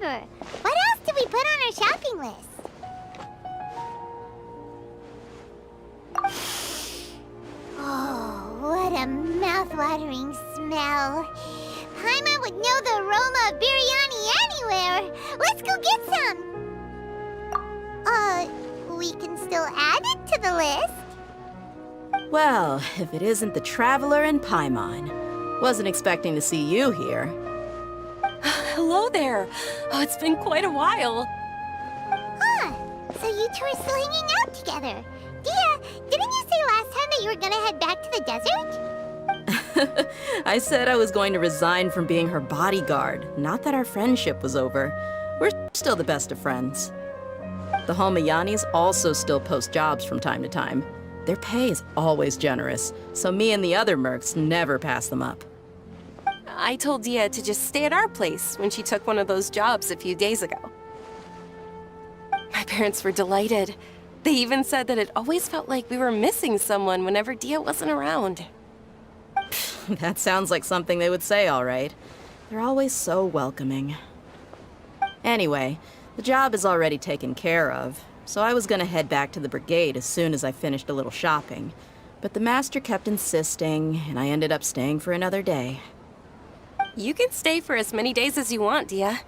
What else did we put on our shopping list? Oh, what a mouth-watering smell. Paimon would know the aroma of biryani anywhere. Let's go get some. We can still add it to the list. Well, if it isn't the Traveler and Paimon. Wasn't expecting to see you here. Hello there. Oh, it's been quite a while. Huh. So you two are still hanging out together. Dehya, didn't you say last time that you were gonna head back to the desert? I said I was going to resign from being her bodyguard, not that our friendship was over. We're still the best of friends. The Homayanis also still post jobs from time to time. Their pay is always generous, so me and the other mercs never pass them up. I told Dia to just stay at our place when she took one of those jobs a few days ago. My parents were delighted. They even said that it always felt like we were missing someone whenever Dia wasn't around. That sounds like something they would say, all right. They're always so welcoming. Anyway, the job is already taken care of, so I was gonna head back to the brigade as soon as I finished a little shopping. But the master kept insisting, and I ended up staying for another day. You can stay for as many days as you want, Dia.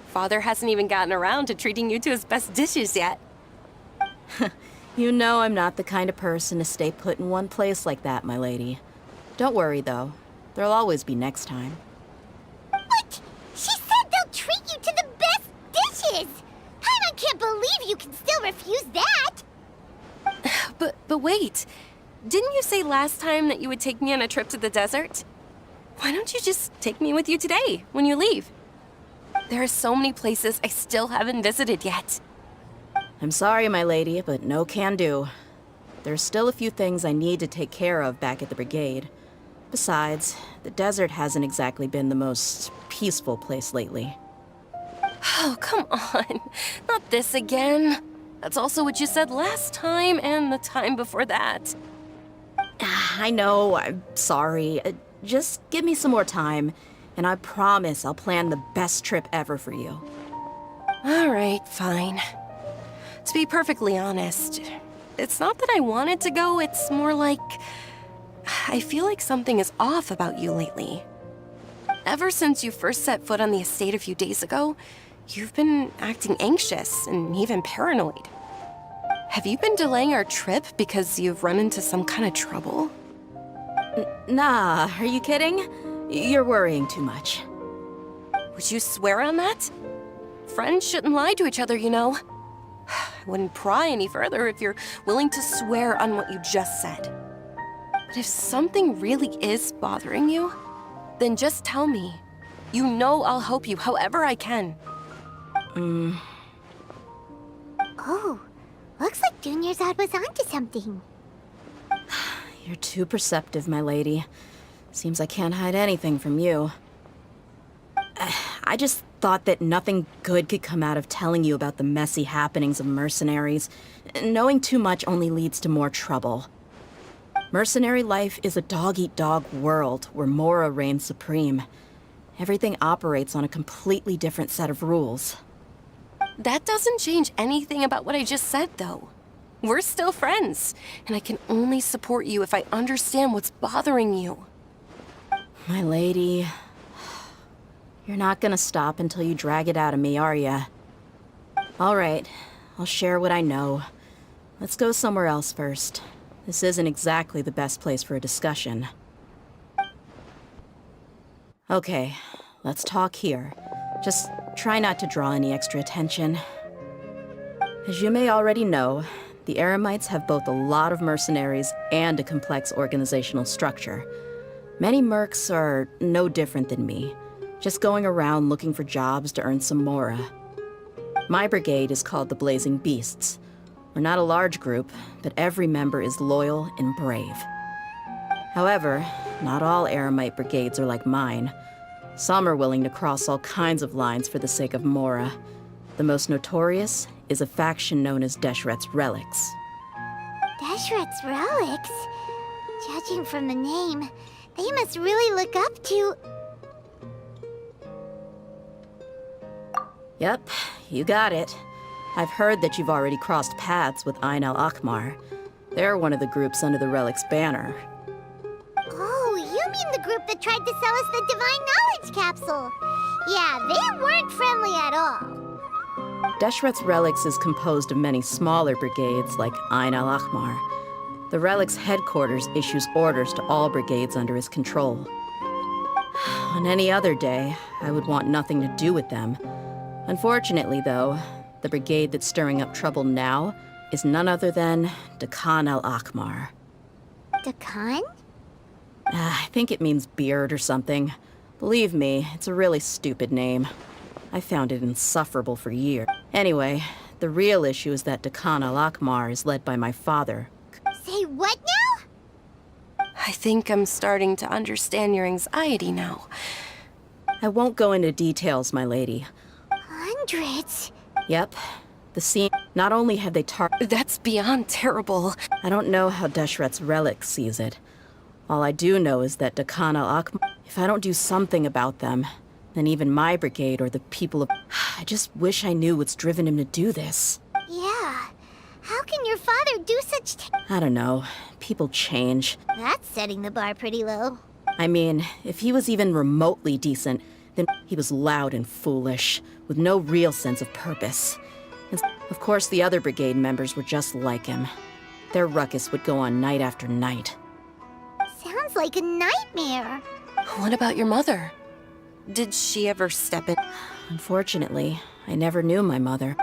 Father hasn't even gotten around to treating you to his best dishes yet. You know I'm not the kind of person to stay put in one place like that, my lady. Don't worry, though. There'll always be next time. What? She said they'll treat you to the best dishes! I can't believe you can still refuse that! But wait. Didn't you say last time that you would take me on a trip to the desert? Why don't you just take me with you today, when you leave? There are so many places I still haven't visited yet. I'm sorry, my lady, but no can do. There's still a few things I need to take care of back at the brigade. Besides, the desert hasn't exactly been the most peaceful place lately. Oh, come on. Not this again. That's also what you said last time and the time before that. I know, I'm sorry. Just give me some more time, and I promise I'll plan the best trip ever for you. All right, fine. To be perfectly honest, it's not that I wanted to go, it's more like I feel like something is off about you lately. Ever since you first set foot on the estate a few days ago, you've been acting anxious and even paranoid. Have you been delaying our trip because you've run into some kind of trouble? Nah, are you kidding? You're worrying too much. Would you swear on that? Friends shouldn't lie to each other, you know. I wouldn't pry any further if you're willing to swear on what you just said. But if something really is bothering you, then just tell me. You know I'll help you however I can. Oh, looks like Dunyarzad was onto something. You're too perceptive, my lady. Seems I can't hide anything from you. I just thought that nothing good could come out of telling you about the messy happenings of mercenaries. Knowing too much only leads to more trouble. Mercenary life is a dog-eat-dog world where Mora reigns supreme. Everything operates on a completely different set of rules. That doesn't change anything about what I just said, though. We're still friends, and I can only support you if I understand what's bothering you. My lady, you're not gonna stop until you drag it out of me, are ya? All right, I'll share what I know. Let's go somewhere else first. This isn't exactly the best place for a discussion. Okay, let's talk here. Just try not to draw any extra attention. As you may already know, the Eremites have both a lot of mercenaries and a complex organizational structure. Many mercs are no different than me, just going around looking for jobs to earn some mora. My brigade is called the Blazing Beasts. We're not a large group, but every member is loyal and brave. However, not all Eremite brigades are like mine. Some are willing to cross all kinds of lines for the sake of mora. The most notorious is a faction known as Deshret's Relics. Deshret's Relics? Judging from the name, they must really look up to... Yep, you got it. I've heard that you've already crossed paths with Ain al-Akmar. They're one of the groups under the Relic's banner. Oh, you mean the group that tried to sell us the Divine Knowledge Capsule? Yeah, they weren't friendly at all. Deshret's Relics is composed of many smaller brigades like Ain al-Akmar. The Relic's headquarters issues orders to all brigades under his control. On any other day, I would want nothing to do with them. Unfortunately, though, the brigade that's stirring up trouble now is none other than Dakan al-Akmar. Dakan? I think it means beard or something. Believe me, it's a really stupid name. I found it insufferable for years. Anyway, the real issue is that Dekhan al-Akmar is led by my father. Say what now? I think I'm starting to understand your anxiety now. I won't go into details, my lady. Hundreds? Yep. The scene... Not only have they That's beyond terrible. I don't know how Deshret's relic sees it. All I do know is that Dekhan al-Akmar... If I don't do something about them, then even my brigade or the people of... I just wish I knew what's driven him to do this. Yeah. How can your father do such I don't know. People change. That's setting the bar pretty low. I mean, if he was even remotely decent, then he was loud and foolish, with no real sense of purpose. And of course, the other brigade members were just like him. Their ruckus would go on night after night. Sounds like a nightmare. What about your mother? Did she ever step in? Unfortunately, I never knew my mother.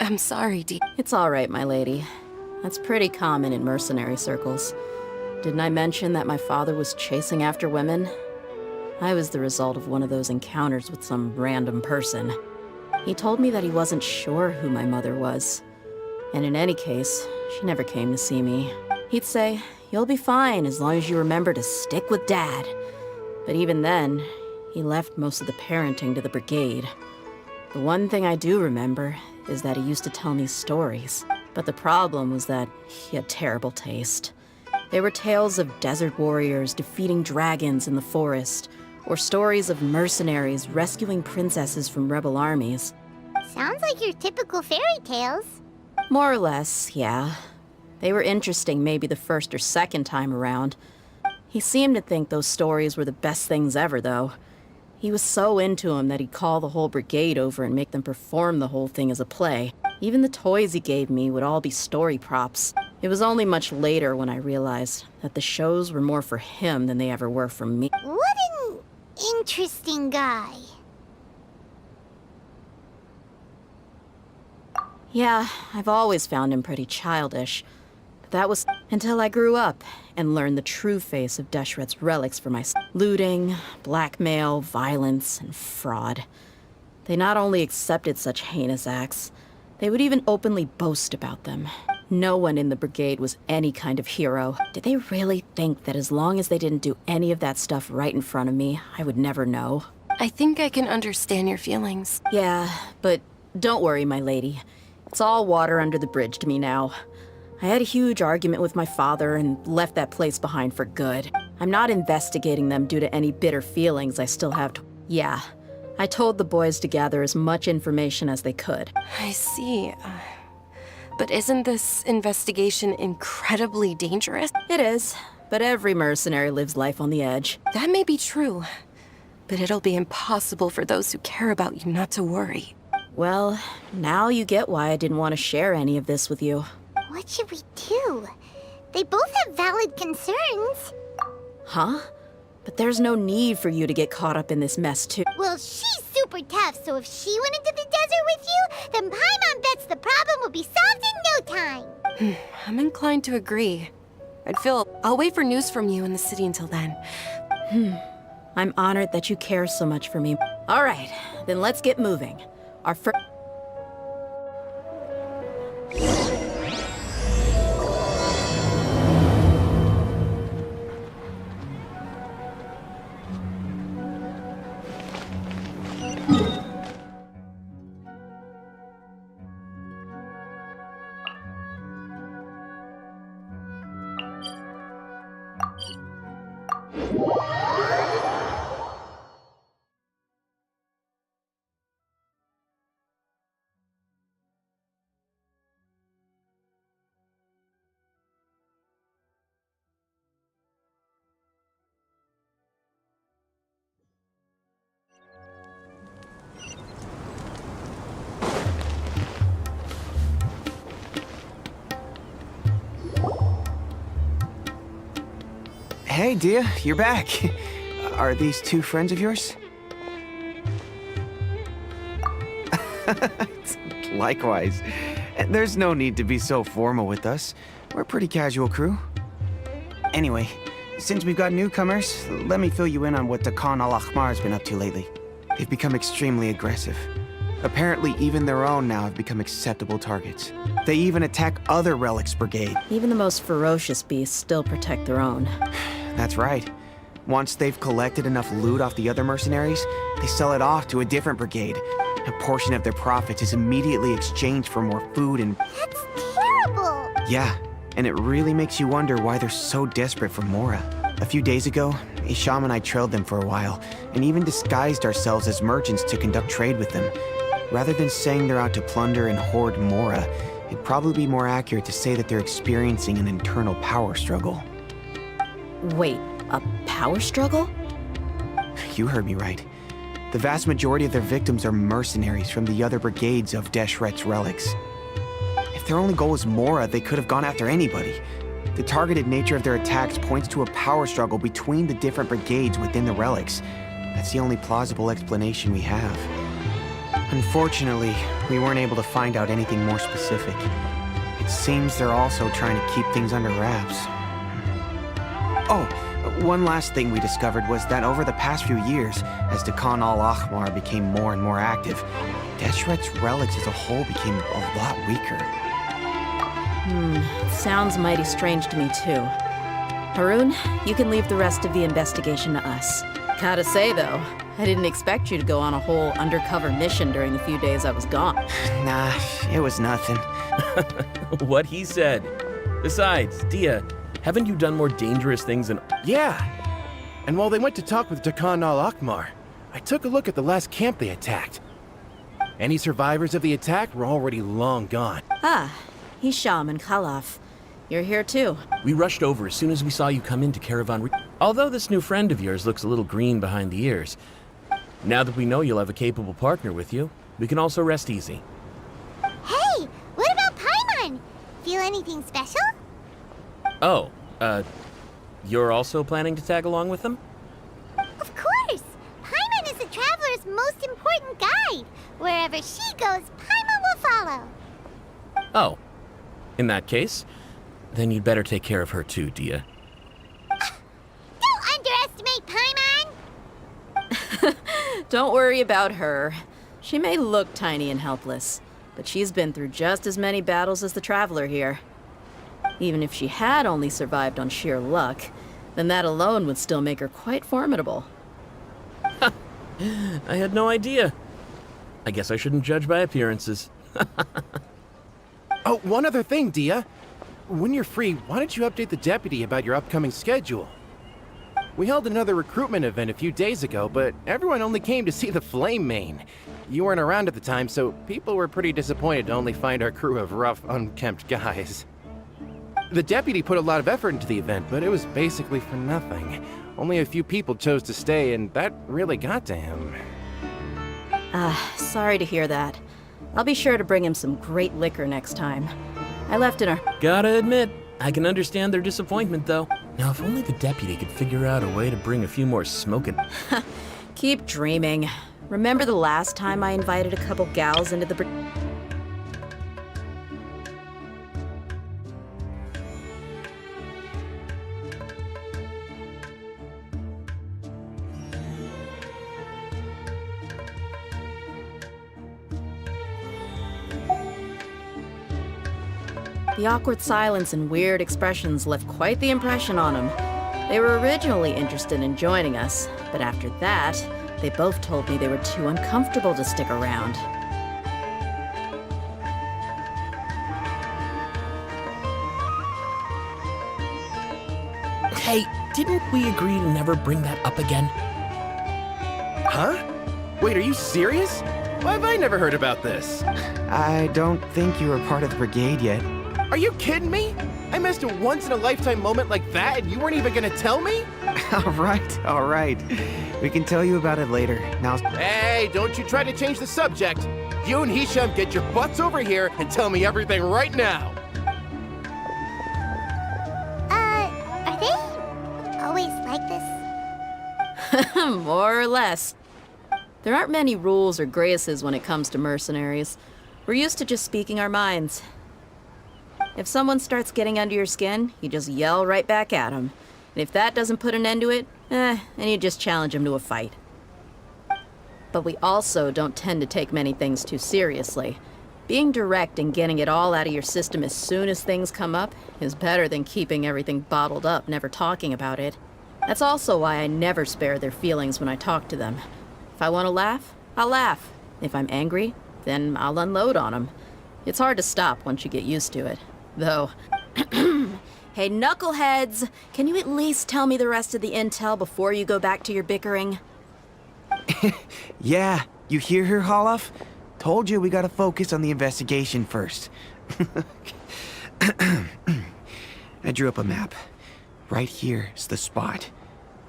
I'm sorry, Dee. It's all right, my lady. That's pretty common in mercenary circles. Didn't I mention that my father was chasing after women? I was the result of one of those encounters with some random person. He told me that he wasn't sure who my mother was. And in any case, she never came to see me. He'd say, "You'll be fine as long as you remember to stick with Dad." But even then, he left most of the parenting to the brigade. The one thing I do remember is that he used to tell me stories. But the problem was that he had terrible taste. They were tales of desert warriors defeating dragons in the forest, or stories of mercenaries rescuing princesses from rebel armies. Sounds like your typical fairy tales. More or less, yeah. They were interesting maybe the first or second time around. He seemed to think those stories were the best things ever, though. He was so into them that he'd call the whole brigade over and make them perform the whole thing as a play. Even the toys he gave me would all be story props. It was only much later when I realized that the shows were more for him than they ever were for me. What an interesting guy. Yeah, I've always found him pretty childish. But that was until I grew up and learned the true face of Deshret's relics for myself. Looting, blackmail, violence, and fraud. They not only accepted such heinous acts, they would even openly boast about them. No one in the brigade was any kind of hero. Did they really think that as long as they didn't do any of that stuff right in front of me, I would never know? I think I can understand your feelings. Yeah, but don't worry, my lady. It's all water under the bridge to me now. I had a huge argument with my father and left that place behind for good. I'm not investigating them due to any bitter feelings I still have to... Yeah, I told the boys to gather as much information as they could. I see. But isn't this investigation incredibly dangerous? It is, but every mercenary lives life on the edge. That may be true, but it'll be impossible for those who care about you not to worry. Well, now you get why I didn't want to share any of this with you. What should we do? They both have valid concerns. Huh? But there's no need for you to get caught up in this mess, too. Well, she's super tough, so if she went into the desert with you, then Paimon bets the problem will be solved in no time. I'm inclined to agree. I'll wait for news from you in the city until then. I'm honored that you care so much for me. All right, then let's get moving. Our first... Hey, Dehya, you're back. Are these two friends of yours? Likewise. And there's no need to be so formal with us. We're a pretty casual crew. Anyway, since we've got newcomers, let me fill you in on what Dakan al-Ahmar has been up to lately. They've become extremely aggressive. Apparently, even their own now have become acceptable targets. They even attack other relics brigade. Even the most ferocious beasts still protect their own. That's right. Once they've collected enough loot off the other mercenaries, they sell it off to a different brigade. A portion of their profits is immediately exchanged for more food and... That's terrible! Yeah, and it really makes you wonder why they're so desperate for Mora. A few days ago, Isham and I trailed them for a while, and even disguised ourselves as merchants to conduct trade with them. Rather than saying they're out to plunder and hoard Mora, it'd probably be more accurate to say that they're experiencing an internal power struggle. Wait, a power struggle? You heard me right. The vast majority of their victims are mercenaries from the other brigades of Deshret's relics. If their only goal is Mora, they could have gone after anybody. The targeted nature of their attacks points to a power struggle between the different brigades within the relics. That's the only plausible explanation we have. Unfortunately, we weren't able to find out anything more specific. It seems they're also trying to keep things under wraps. Oh, one last thing we discovered was that over the past few years, as Dakan al-Ahmar became more and more active, Deshret's relics as a whole became a lot weaker. Sounds mighty strange to me, too. Haroon, you can leave the rest of the investigation to us. Gotta say, though, I didn't expect you to go on a whole undercover mission during the few days I was gone. Nah, it was nothing. What he said. Besides, Dehya, haven't you done more dangerous things than... Yeah. And while they went to talk with Dakan al-Ahmar, I took a look at the last camp they attacked. Any survivors of the attack were already long gone. Ah, Hisham and Khalaf. You're here, too. We rushed over as soon as we saw you come into Caravan. Although this new friend of yours looks a little green behind the ears. Now that we know you'll have a capable partner with you, we can also rest easy. Hey, what about Paimon? Feel anything special? Oh, you're also planning to tag along with them? Of course! Paimon is the traveler's most important guide. Wherever she goes, Paimon will follow. Oh, in that case, then you'd better take care of her too, Dehya. Don't underestimate Paimon! Don't worry about her. She may look tiny and helpless, but she's been through just as many battles as the traveler here. Even if she had only survived on sheer luck, then that alone would still make her quite formidable. I had no idea. I guess I shouldn't judge by appearances. Oh, one other thing, Dehya. When you're free, why don't you update the deputy about your upcoming schedule? We held another recruitment event a few days ago, but everyone only came to see the Flame Main. You weren't around at the time, so people were pretty disappointed to only find our crew of rough, unkempt guys. The deputy put a lot of effort into the event, but it was basically for nothing. Only a few people chose to stay, and that really got to him. Sorry to hear that. I'll be sure to bring him some great liquor next time. I left in a... Gotta admit, I can understand their disappointment, though. Now, if only the deputy could figure out a way to bring a few more smoking... Keep dreaming. Remember the last time I invited a couple gals into the... The awkward silence and weird expressions left quite the impression on them. They were originally interested in joining us, but after that, they both told me they were too uncomfortable to stick around. Hey, didn't we agree to never bring that up again? Huh? Wait, are you serious? Why have I never heard about this? I don't think you were part of the brigade yet. Are you kidding me? I missed a once-in-a-lifetime moment like that, and you weren't even gonna tell me? All right. We can tell you about it later. Now... Hey, don't you try to change the subject. You and Hisham get your butts over here and tell me everything right now. Are they always like this? More or less. There aren't many rules or graces when it comes to mercenaries. We're used to just speaking our minds. If someone starts getting under your skin, you just yell right back at them. And if that doesn't put an end to it, and you just challenge him to a fight. But we also don't tend to take many things too seriously. Being direct and getting it all out of your system as soon as things come up is better than keeping everything bottled up, never talking about it. That's also why I never spare their feelings when I talk to them. If I want to laugh, I'll laugh. If I'm angry, then I'll unload on them. It's hard to stop once you get used to it. Though, hey knuckleheads, can you at least tell me the rest of the intel before you go back to your bickering? Yeah, you hear her, Holloff? Told you we gotta focus on the investigation first. I drew up a map. Right here's the spot.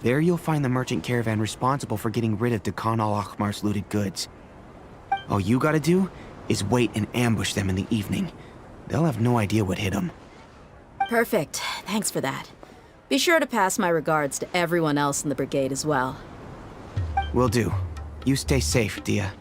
There you'll find the merchant caravan responsible for getting rid of Dakan al-Akhmar's looted goods. All you gotta do is wait and ambush them in the evening. They'll have no idea what hit them. Perfect. Thanks for that. Be sure to pass my regards to everyone else in the brigade as well. Will do. You stay safe, Dehya.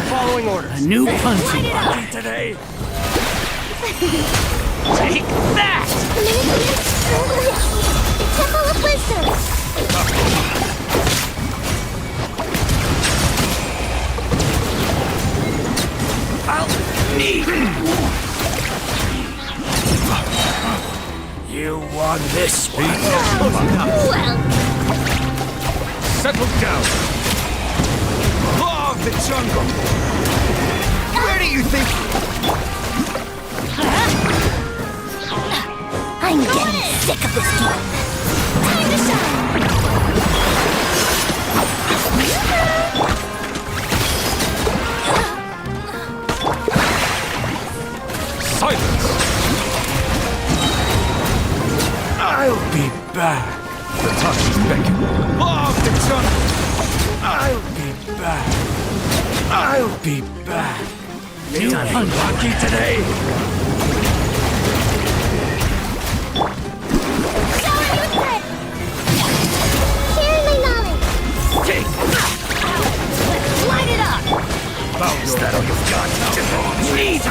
Following orders. A new punching bag today. Take that! Temple of Wisdom! I'll need you want this one? Well, Settle down. Law of the jungle. Where do you think? I'm getting sick of this game. Time to shine! Silence! I'll be back. The time is beckoning. Law of the jungle. I'll be back. I'll be back. You unlucky today. Shower you with bread! Sharing my knowledge! Take. Light it up! Is that all you've got? Please,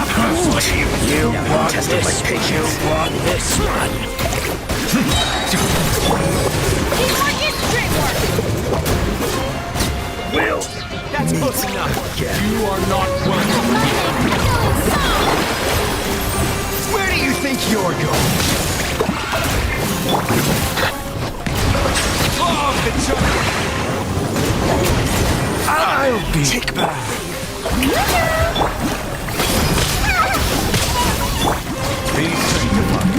you want this? You want this one? Teamwork is streetwork! Will. That's close enough. You are not welcome. Where do you think you're going? Oh, the jungle. I'll be take back. Be sanctified.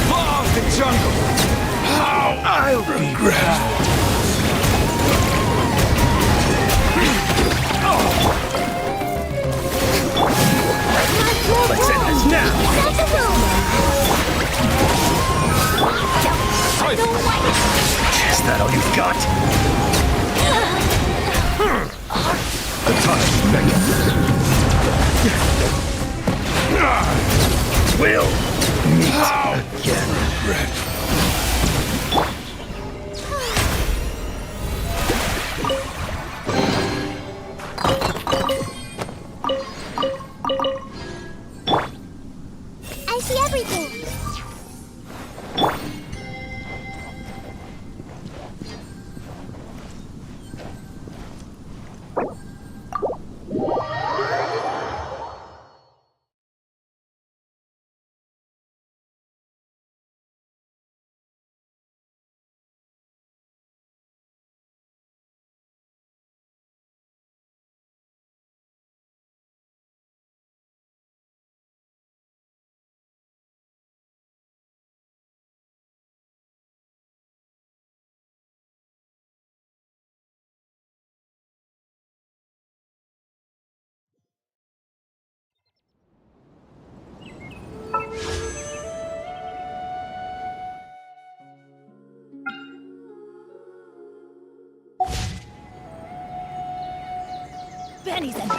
Oh, the jungle. I'll be back. Oh. not! The touch beckons. We'll meet again. Red. I see everything. Benny's in.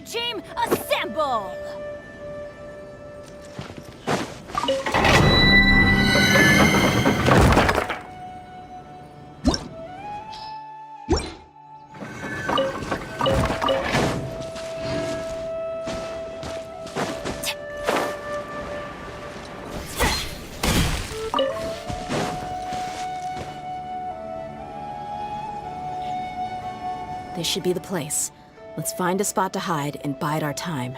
Team, assemble! This should be the place. Let's find a spot to hide and bide our time.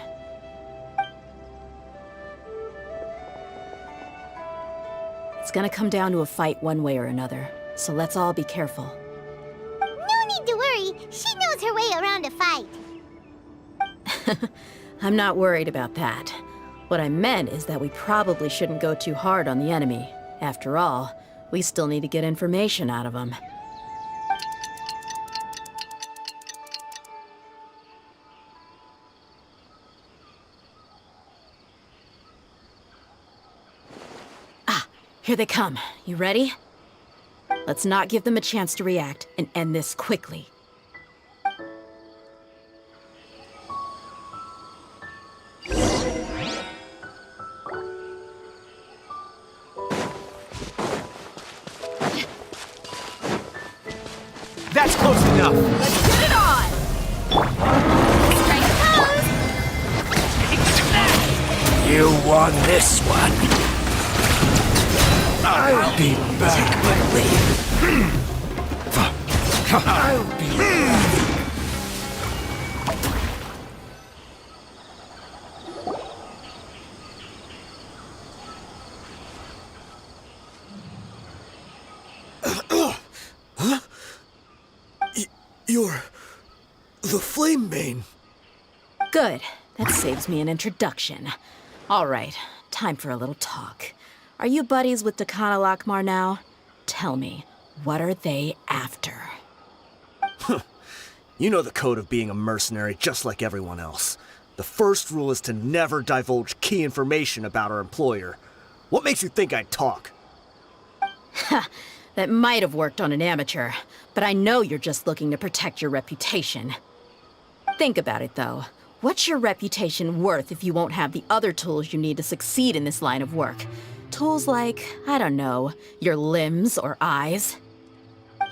It's gonna come down to a fight one way or another, so let's all be careful. No need to worry. She knows her way around a fight. I'm not worried about that. What I meant is that we probably shouldn't go too hard on the enemy. After all, we still need to get information out of them. Here they come. You ready? Let's not give them a chance to react and end this quickly. That's close enough! Let's get it on! Strike pose! You won this one. I'll be back. Take my leave. I'll be back. Huh? You're the Flame Mane. Good. That saves me an introduction. All right, time for a little talk. Are you buddies with Dakana Lakmar now? Tell me, what are they after? You know the code of being a mercenary just like everyone else. The first rule is to never divulge key information about our employer. What makes you think I'd talk? That might have worked on an amateur, but I know you're just looking to protect your reputation. Think about it, though. What's your reputation worth if you won't have the other tools you need to succeed in this line of work? Tools like, I don't know, your limbs or eyes?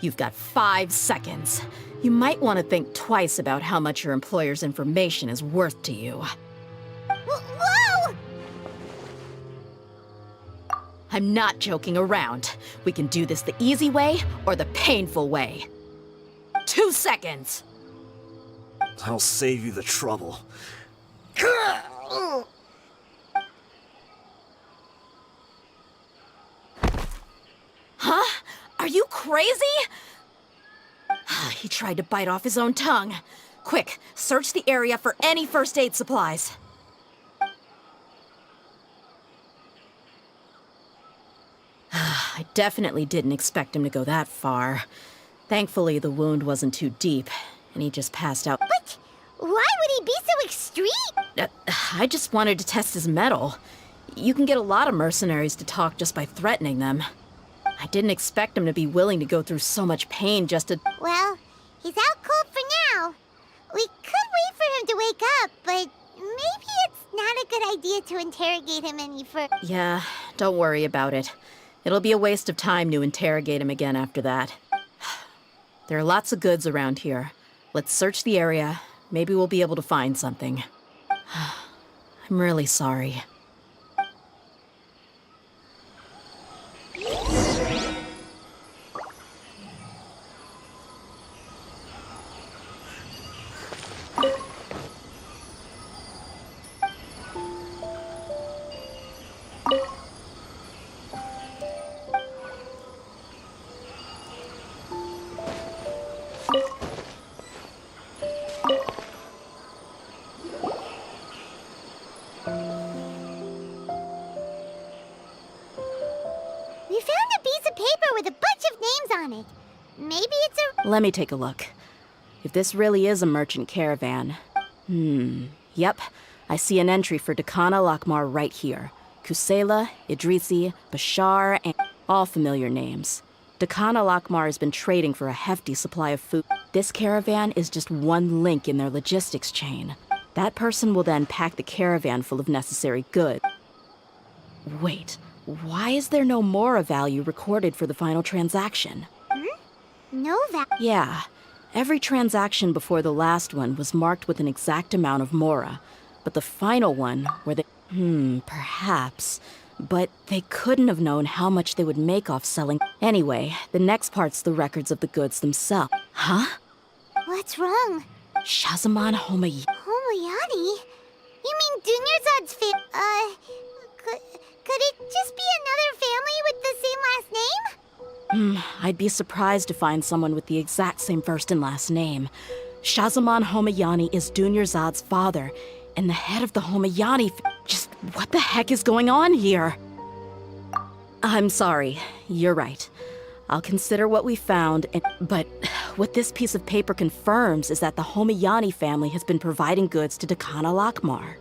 You've got 5 seconds. You might want to think twice about how much your employer's information is worth to you. Whoa! I'm not joking around. We can do this the easy way or the painful way. 2 seconds! I'll save you the trouble. Huh? Are you crazy? He tried to bite off his own tongue. Quick, search the area for any first aid supplies. I definitely didn't expect him to go that far. Thankfully, the wound wasn't too deep, and he just passed out. But why would he be so extreme? I just wanted to test his mettle. You can get a lot of mercenaries to talk just by threatening them. I didn't expect him to be willing to go through so much pain just to... Well, he's out cold for now. We could wait for him to wake up, but maybe it's not a good idea to interrogate him any further. Yeah, don't worry about it. It'll be a waste of time to interrogate him again after that. There are lots of goods around here. Let's search the area. Maybe we'll be able to find something. I'm really sorry. We found a piece of paper with a bunch of names on it. Maybe it's a... Let me take a look. If this really is a merchant caravan... Yep. I see an entry for Dakana Lakmar right here. Kusela, Idrisi, Bashar, and... all familiar names. Dakana Lakmar has been trading for a hefty supply of food. This caravan is just one link in their logistics chain. That person will then pack the caravan full of necessary goods. Wait, why is there no Mora value recorded for the final transaction? No Yeah, every transaction before the last one was marked with an exact amount of Mora. But the final one, where they... perhaps. But they couldn't have known how much they would make off selling... Anyway, the next part's the records of the goods themselves. Huh? What's wrong? Shazaman Homayi... Homoyani? You mean Dunyarzad's could it just be another family with the same last name? I'd be surprised to find someone with the exact same first and last name. Shazaman Homayani is Dunyarzad's father, and the head of the Homayani... Just what the heck is going on here? I'm sorry, you're right. I'll consider what we found, but what this piece of paper confirms is that the Homayani family has been providing goods to Dakana Lakmar.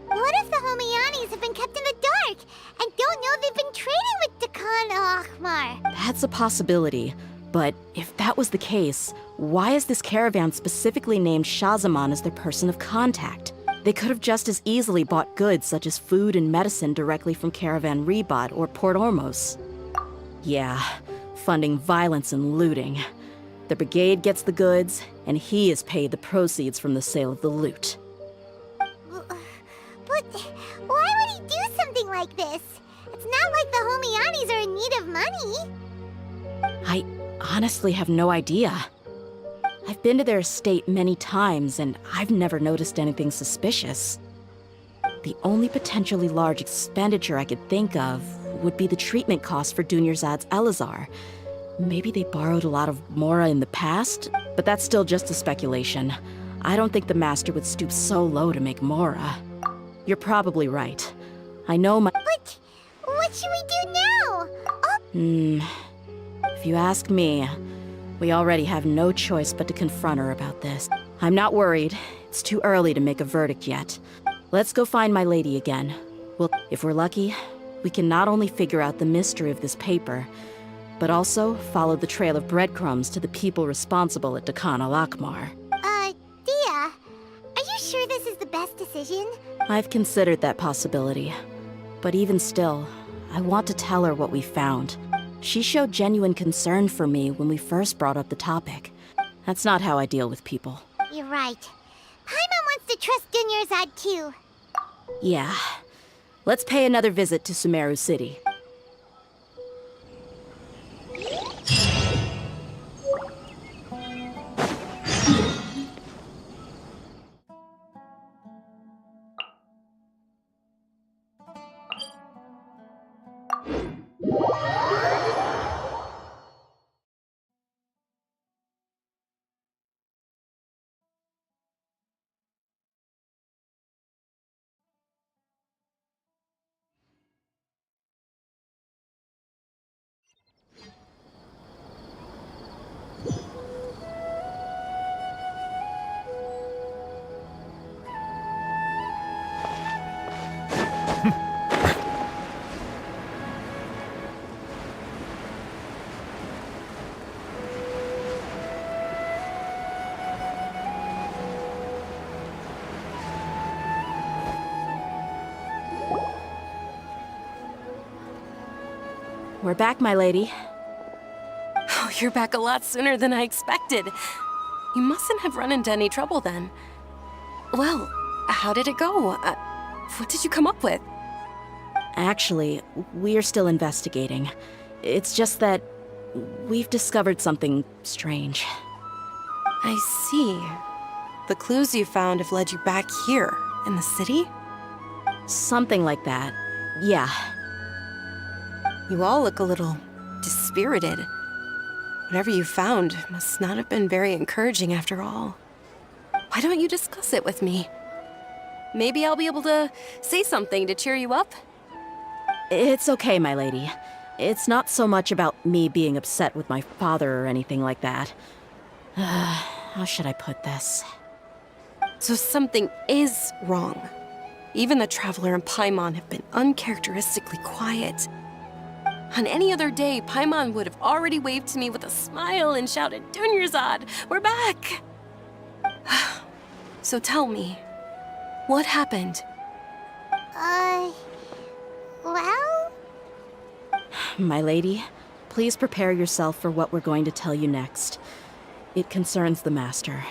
What if the Homayanis have been kept in the dark and don't know they've been trading with Dakana Lakmar? That's a possibility, but if that was the case, why is this caravan specifically named Shazaman as their person of contact? They could have just as easily bought goods such as food and medicine directly from Caravan Ribat or Port Ormos. Yeah, funding violence and looting. The brigade gets the goods, and he is paid the proceeds from the sale of the loot. But why would he do something like this? It's not like the Homayanis are in need of money. I honestly have no idea. I've been to their estate many times, and I've never noticed anything suspicious. The only potentially large expenditure I could think of would be the treatment costs for Dunyarzad's Elazar. Maybe they borrowed a lot of Mora in the past, but that's still just a speculation. I don't think the Master would stoop so low to make Mora. You're probably right. I know my... But what should we do now? If you ask me, we already have no choice but to confront her about this. I'm not worried. It's too early to make a verdict yet. Let's go find my lady again. Well, if we're lucky, we can not only figure out the mystery of this paper, but also follow the trail of breadcrumbs to the people responsible at Dakana Lakmar. Dia, are you sure this is the best decision? I've considered that possibility. But even still, I want to tell her what we found. She showed genuine concern for me when we first brought up the topic. That's not how I deal with people. You're right. Paimon wants to trust Dunyarzad too. Yeah. Let's pay another visit to Sumeru City. we're back, my lady. Oh, you're back a lot sooner than I expected. You mustn't have run into any trouble then. Well, how did it go? What did you come up with? Actually, we're still investigating. It's just that we've discovered something strange. I see. The clues you found have led you back here, in the city? Something like that. Yeah. You all look a little dispirited. Whatever you found must not have been very encouraging after all. Why don't you discuss it with me? Maybe I'll be able to say something to cheer you up? It's okay, my lady. It's not so much about me being upset with my father or anything like that. How should I put this? So something is wrong. Even the Traveler and Paimon have been uncharacteristically quiet. On any other day, Paimon would have already waved to me with a smile and shouted, "Dunyarzad, we're back!" So tell me, what happened? Well? My lady, please prepare yourself for what we're going to tell you next. It concerns the Master.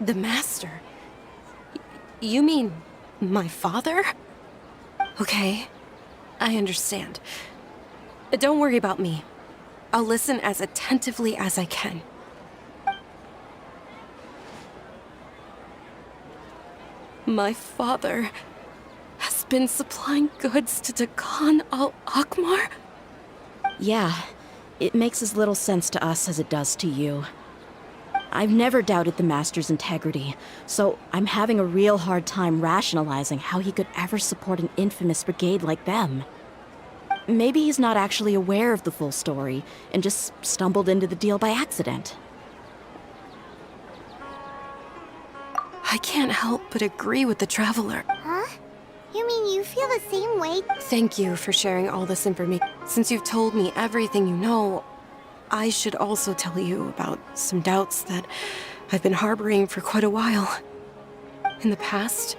The Master? You mean my father? Okay, I understand. Don't worry about me. I'll listen as attentively as I can. My father has been supplying goods to Dakan al-Akmar? Yeah, it makes as little sense to us as it does to you. I've never doubted the Master's integrity, so I'm having a real hard time rationalizing how he could ever support an infamous brigade like them. Maybe he's not actually aware of the full story and just stumbled into the deal by accident. I can't help but agree with the Traveler. Huh? You mean you feel the same way? Thank you for sharing all this information. Since you've told me everything you know, I should also tell you about some doubts that I've been harboring for quite a while. In the past,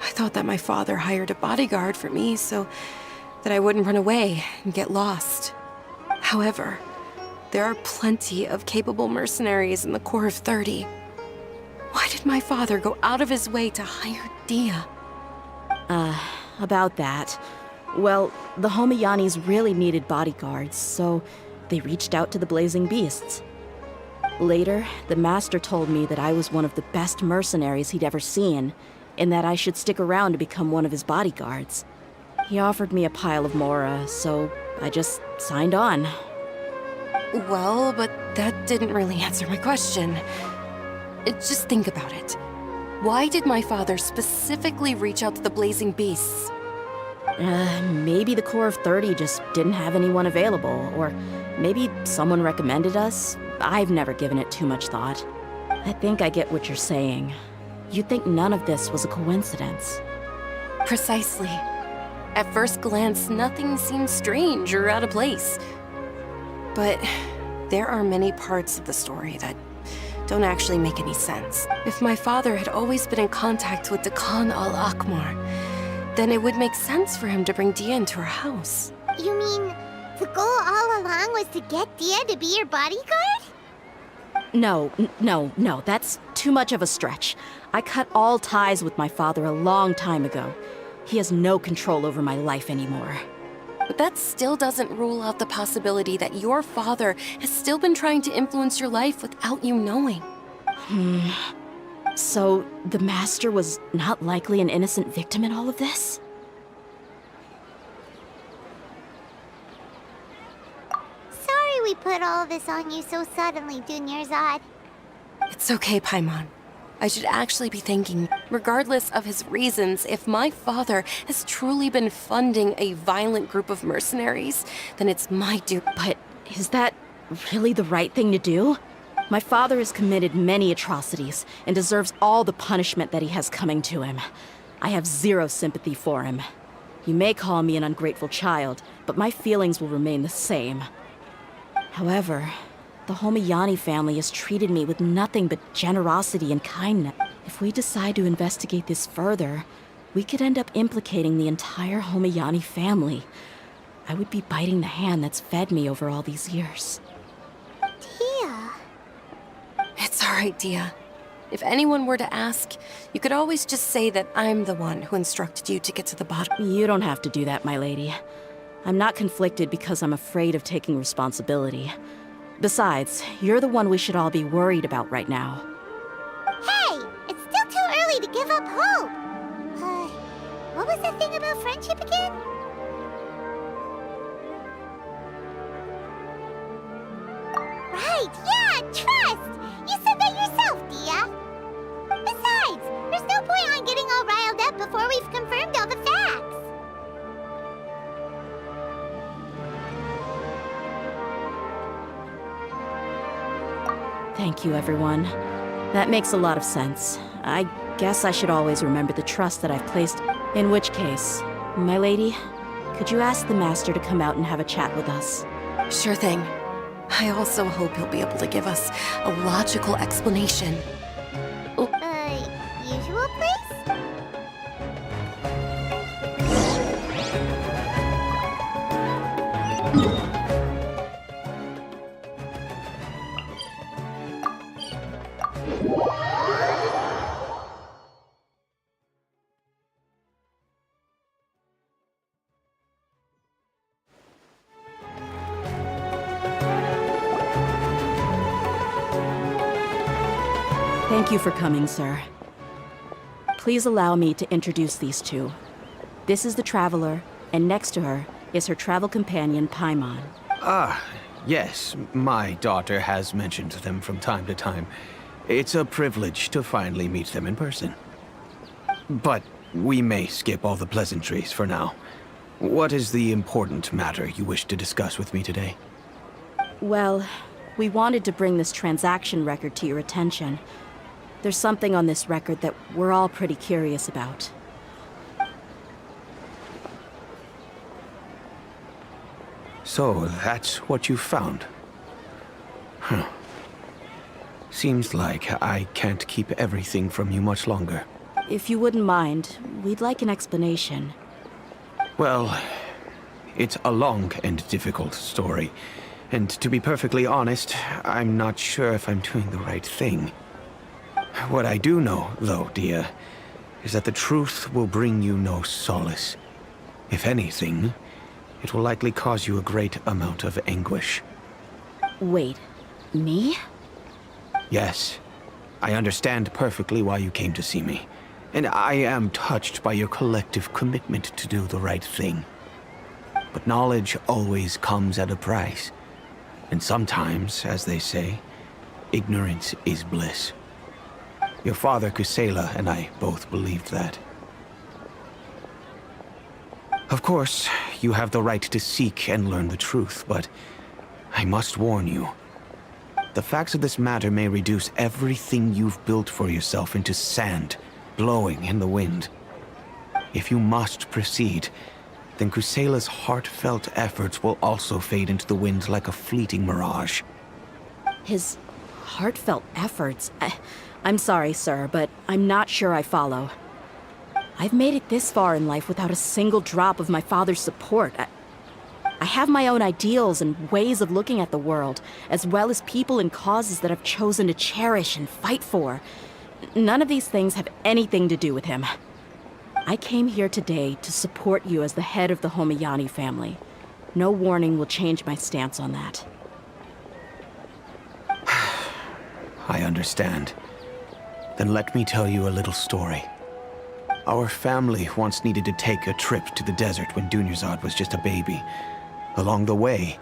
I thought that my father hired a bodyguard for me so that I wouldn't run away and get lost. However, there are plenty of capable mercenaries in the Corps of 30. Why did my father go out of his way to hire Dehya? About that. Well, the Homiyanis really needed bodyguards, so they reached out to the Blazing Beasts. Later, the Master told me that I was one of the best mercenaries he'd ever seen, and that I should stick around to become one of his bodyguards. He offered me a pile of mora, so I just signed on. Well, but that didn't really answer my question. Just think about it. Why did my father specifically reach out to the Blazing Beasts? Maybe the Corps of 30 just didn't have anyone available, or maybe someone recommended us. I've never given it too much thought. I think I get what you're saying. You think none of this was a coincidence. Precisely. At first glance, nothing seems strange or out of place. But there are many parts of the story that don't actually make any sense. If my father had always been in contact with Dakan al-Akmar, then it would make sense for him to bring Dehya into our house. You mean the goal all along was to get Dehya to be your bodyguard? No, that's too much of a stretch. I cut all ties with my father a long time ago. He has no control over my life anymore. But that still doesn't rule out the possibility that your father has still been trying to influence your life without you knowing. So, the Master was not likely an innocent victim in all of this? Sorry we put all of this on you so suddenly, Dunyarzad. It's okay, Paimon. I should actually be thanking, regardless of his reasons, if my father has truly been funding a violent group of mercenaries, then it's my duty. But is that really the right thing to do? My father has committed many atrocities and deserves all the punishment that he has coming to him. I have zero sympathy for him. You may call me an ungrateful child, but my feelings will remain the same. However, the Homiyani family has treated me with nothing but generosity and kindness. If we decide to investigate this further, we could end up implicating the entire Homiyani family. I would be biting the hand that's fed me over all these years. Tia. It's all right, Dia. If anyone were to ask, you could always just say that I'm the one who instructed you to get to the bottom. You don't have to do that, my lady. I'm not conflicted because I'm afraid of taking responsibility. Besides, you're the one we should all be worried about right now. Hey, it's still too early to give up hope. What was the thing about friendship again? Right, yeah, trust! You said that yourself, Dia. Besides, there's no point on getting all riled up before we've confirmed all the facts. Thank you, everyone. That makes a lot of sense. I guess I should always remember the trust that I've placed. In which case, my lady, could you ask the Master to come out and have a chat with us? Sure thing. I also hope he'll be able to give us a logical explanation. Usual place? Thank you for coming, sir. Please allow me to introduce these two. This is the Traveler, and next to her is her travel companion, Paimon. Ah, yes. My daughter has mentioned them from time to time. It's a privilege to finally meet them in person. But we may skip all the pleasantries for now. What is the important matter you wish to discuss with me today? Well, we wanted to bring this transaction record to your attention. There's something on this record that we're all pretty curious about. So, that's what you found? Huh. Seems like I can't keep everything from you much longer. If you wouldn't mind, we'd like an explanation. Well, it's a long and difficult story. And to be perfectly honest, I'm not sure if I'm doing the right thing. What I do know, though, Dia, is that the truth will bring you no solace. If anything, it will likely cause you a great amount of anguish. Wait, me? Yes, I understand perfectly why you came to see me. And I am touched by your collective commitment to do the right thing. But knowledge always comes at a price. And sometimes, as they say, ignorance is bliss. Your father, Kusela, and I both believed that. Of course, you have the right to seek and learn the truth, but I must warn you. The facts of this matter may reduce everything you've built for yourself into sand, blowing in the wind. If you must proceed, then Kusela's heartfelt efforts will also fade into the wind like a fleeting mirage. His heartfelt efforts? I'm sorry, sir, but I'm not sure I follow. I've made it this far in life without a single drop of my father's support. I have my own ideals and ways of looking at the world, as well as people and causes that I've chosen to cherish and fight for. None of these things have anything to do with him. I came here today to support you as the head of the Homayani family. No warning will change my stance on that. I understand. Then let me tell you a little story. Our family once needed to take a trip to the desert when Dunyarzad was just a baby. Along the way,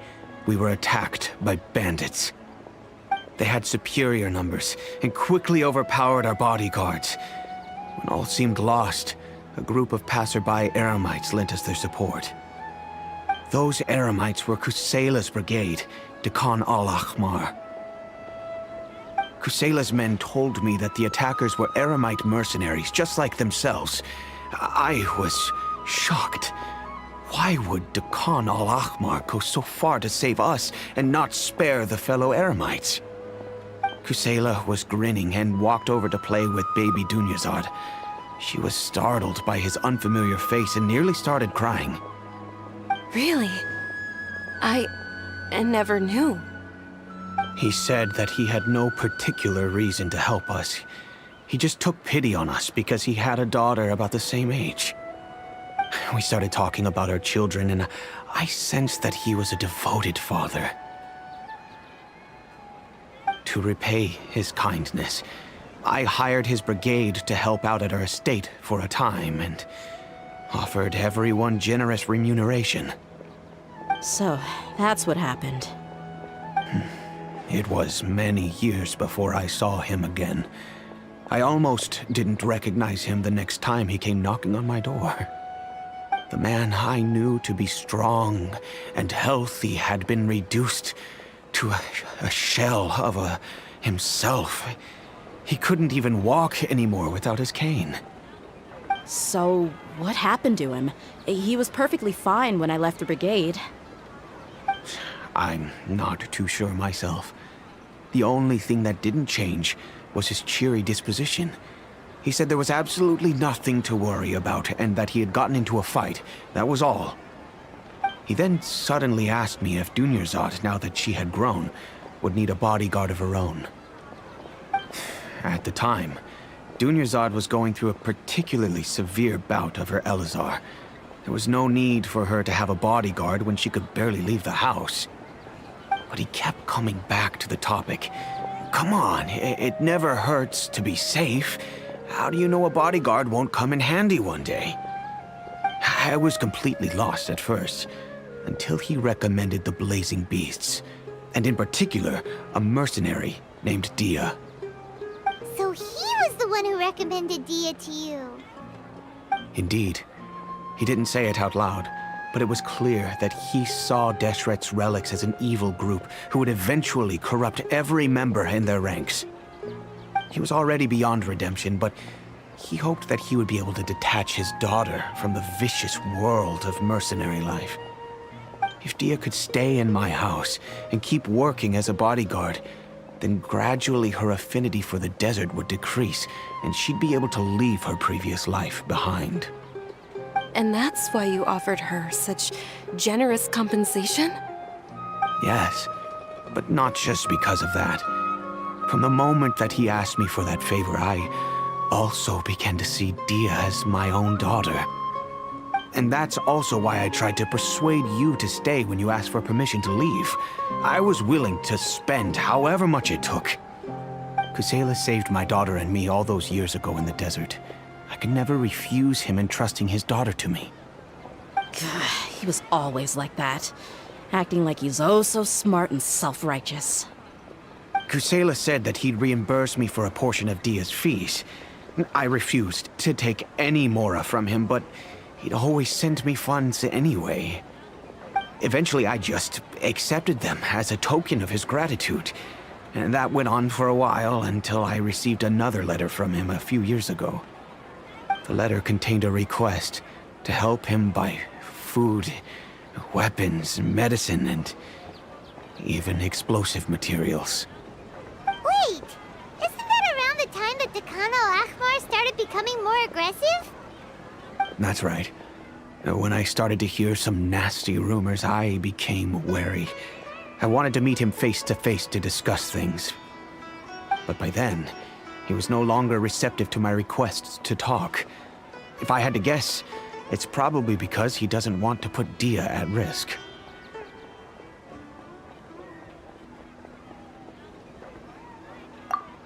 we were attacked by bandits. They had superior numbers and quickly overpowered our bodyguards. When all seemed lost, a group of passerby Eremites lent us their support. Those Eremites were Kusela's brigade, Dekan al-Ahmar. Kusela's men told me that the attackers were Eremite mercenaries, just like themselves. I was shocked. Why would Dekan al-Ahmar go so far to save us and not spare the fellow Eremites? Kusela was grinning and walked over to play with baby Dunyarzad. She was startled by his unfamiliar face and nearly started crying. Really? I never knew. He said that he had no particular reason to help us. He just took pity on us because he had a daughter about the same age. We started talking about our children, and I sensed that he was a devoted father. To repay his kindness, I hired his brigade to help out at our estate for a time and offered everyone generous remuneration. So, that's what happened. It was many years before I saw him again. I almost didn't recognize him the next time he came knocking on my door. The man I knew to be strong and healthy had been reduced to a shell of himself. He couldn't even walk anymore without his cane. So, what happened to him? He was perfectly fine when I left the brigade. I'm not too sure myself. The only thing that didn't change was his cheery disposition. He said there was absolutely nothing to worry about and that he had gotten into a fight. That was all. He then suddenly asked me if Dunyarzad, now that she had grown, would need a bodyguard of her own. At the time, Dunyarzad was going through a particularly severe bout of her Elazar. There was no need for her to have a bodyguard when she could barely leave the house. But he kept coming back to the topic. Come on, it never hurts to be safe. How do you know a bodyguard won't come in handy one day? I was completely lost at first, until he recommended the Blazing Beasts, and in particular, a mercenary named Dehya. So he was the one who recommended Dehya to you. Indeed. He didn't say it out loud, but it was clear that he saw Deshret's relics as an evil group who would eventually corrupt every member in their ranks. He was already beyond redemption, but he hoped that he would be able to detach his daughter from the vicious world of mercenary life. If Dehya could stay in my house and keep working as a bodyguard, then gradually her affinity for the desert would decrease, and she'd be able to leave her previous life behind. And that's why you offered her such generous compensation? Yes, but not just because of that. From the moment that he asked me for that favor, I also began to see Dehya as my own daughter. And that's also why I tried to persuade you to stay when you asked for permission to leave. I was willing to spend however much it took. Kusela saved my daughter and me all those years ago in the desert. I could never refuse him entrusting his daughter to me. He was always like that, acting like he's oh so smart and self-righteous. Kusela said that he'd reimburse me for a portion of Dehya's fees. I refused to take any mora from him, but he'd always send me funds anyway. Eventually, I just accepted them as a token of his gratitude. And that went on for a while until I received another letter from him a few years ago. The letter contained a request to help him buy food, weapons, medicine, and even explosive materials. Wait! Isn't that around the time that Dekan al-Ahmar started becoming more aggressive? That's right. When I started to hear some nasty rumors, I became wary. I wanted to meet him face to face to discuss things. But by then, he was no longer receptive to my requests to talk. If I had to guess, it's probably because he doesn't want to put Dehya at risk.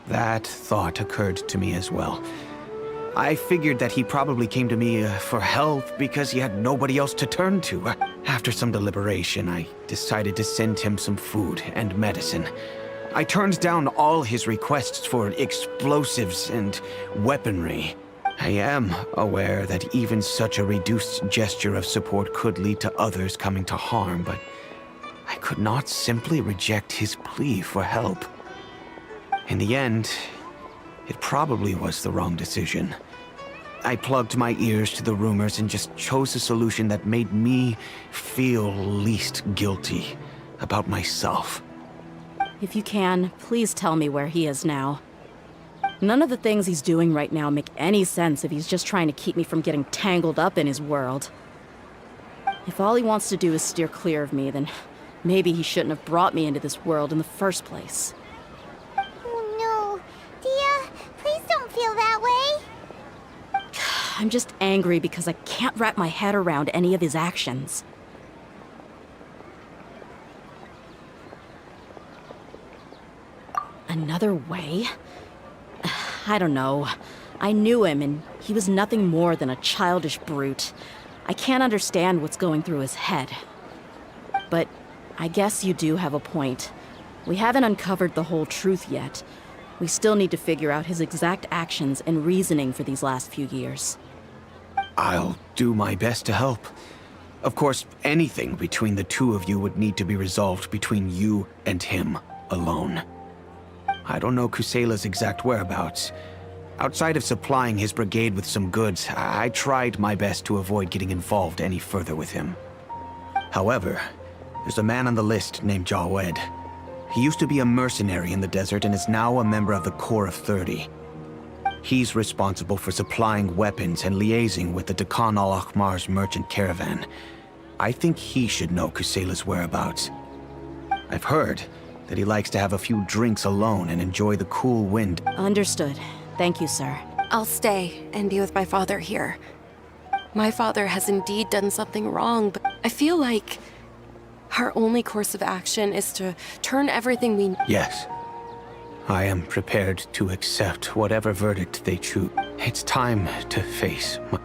That thought occurred to me as well. I figured that he probably came to me for help because he had nobody else to turn to. After some deliberation, I decided to send him some food and medicine. I turned down all his requests for explosives and weaponry. I am aware that even such a reduced gesture of support could lead to others coming to harm, but I could not simply reject his plea for help. In the end, it probably was the wrong decision. I plugged my ears to the rumors and just chose a solution that made me feel least guilty about myself. If you can, please tell me where he is now. None of the things he's doing right now make any sense if he's just trying to keep me from getting tangled up in his world. If all he wants to do is steer clear of me, then maybe he shouldn't have brought me into this world in the first place. Oh no. Dia, please don't feel that way. I'm just angry because I can't wrap my head around any of his actions. Another way? I don't know. I knew him, and he was nothing more than a childish brute. I can't understand what's going through his head. But I guess you do have a point. We haven't uncovered the whole truth yet. We still need to figure out his exact actions and reasoning for these last few years. I'll do my best to help. Of course, anything between the two of you would need to be resolved between you and him alone. I don't know Kusela's exact whereabouts. Outside of supplying his brigade with some goods, I tried my best to avoid getting involved any further with him. However, there's a man on the list named Jawed. He used to be a mercenary in the desert and is now a member of the Corps of 30. He's responsible for supplying weapons and liaising with the Dakan al-Akhmar's merchant caravan. I think he should know Kusela's whereabouts. I've heard that he likes to have a few drinks alone and enjoy the cool wind. Understood. Thank you, sir. I'll stay and be with my father here. My father has indeed done something wrong, but I feel like our only course of action is to turn everything we... Yes. I am prepared to accept whatever verdict they choose. It's time to face my...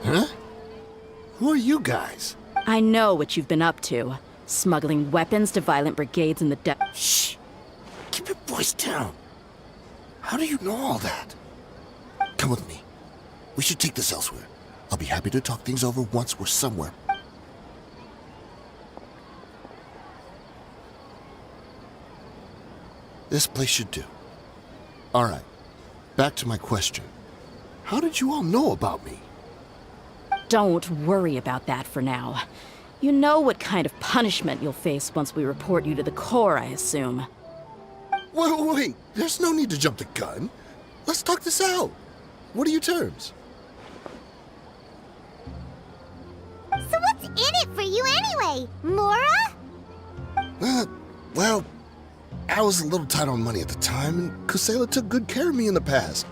Huh? Who are you guys? I know what you've been up to. Smuggling weapons to violent brigades in the Shh! Keep your voice down. How do you know all that? Come with me. We should take this elsewhere. I'll be happy to talk things over once we're somewhere. This place should do. All right. Back to my question. How did you all know about me? Don't worry about that for now. You know what kind of punishment you'll face once we report you to the Corps, I assume. Wait. There's no need to jump the gun. Let's talk this out. What are your terms? So what's in it for you anyway, Mora? Well, I was a little tight on money at the time, and Kusela took good care of me in the past.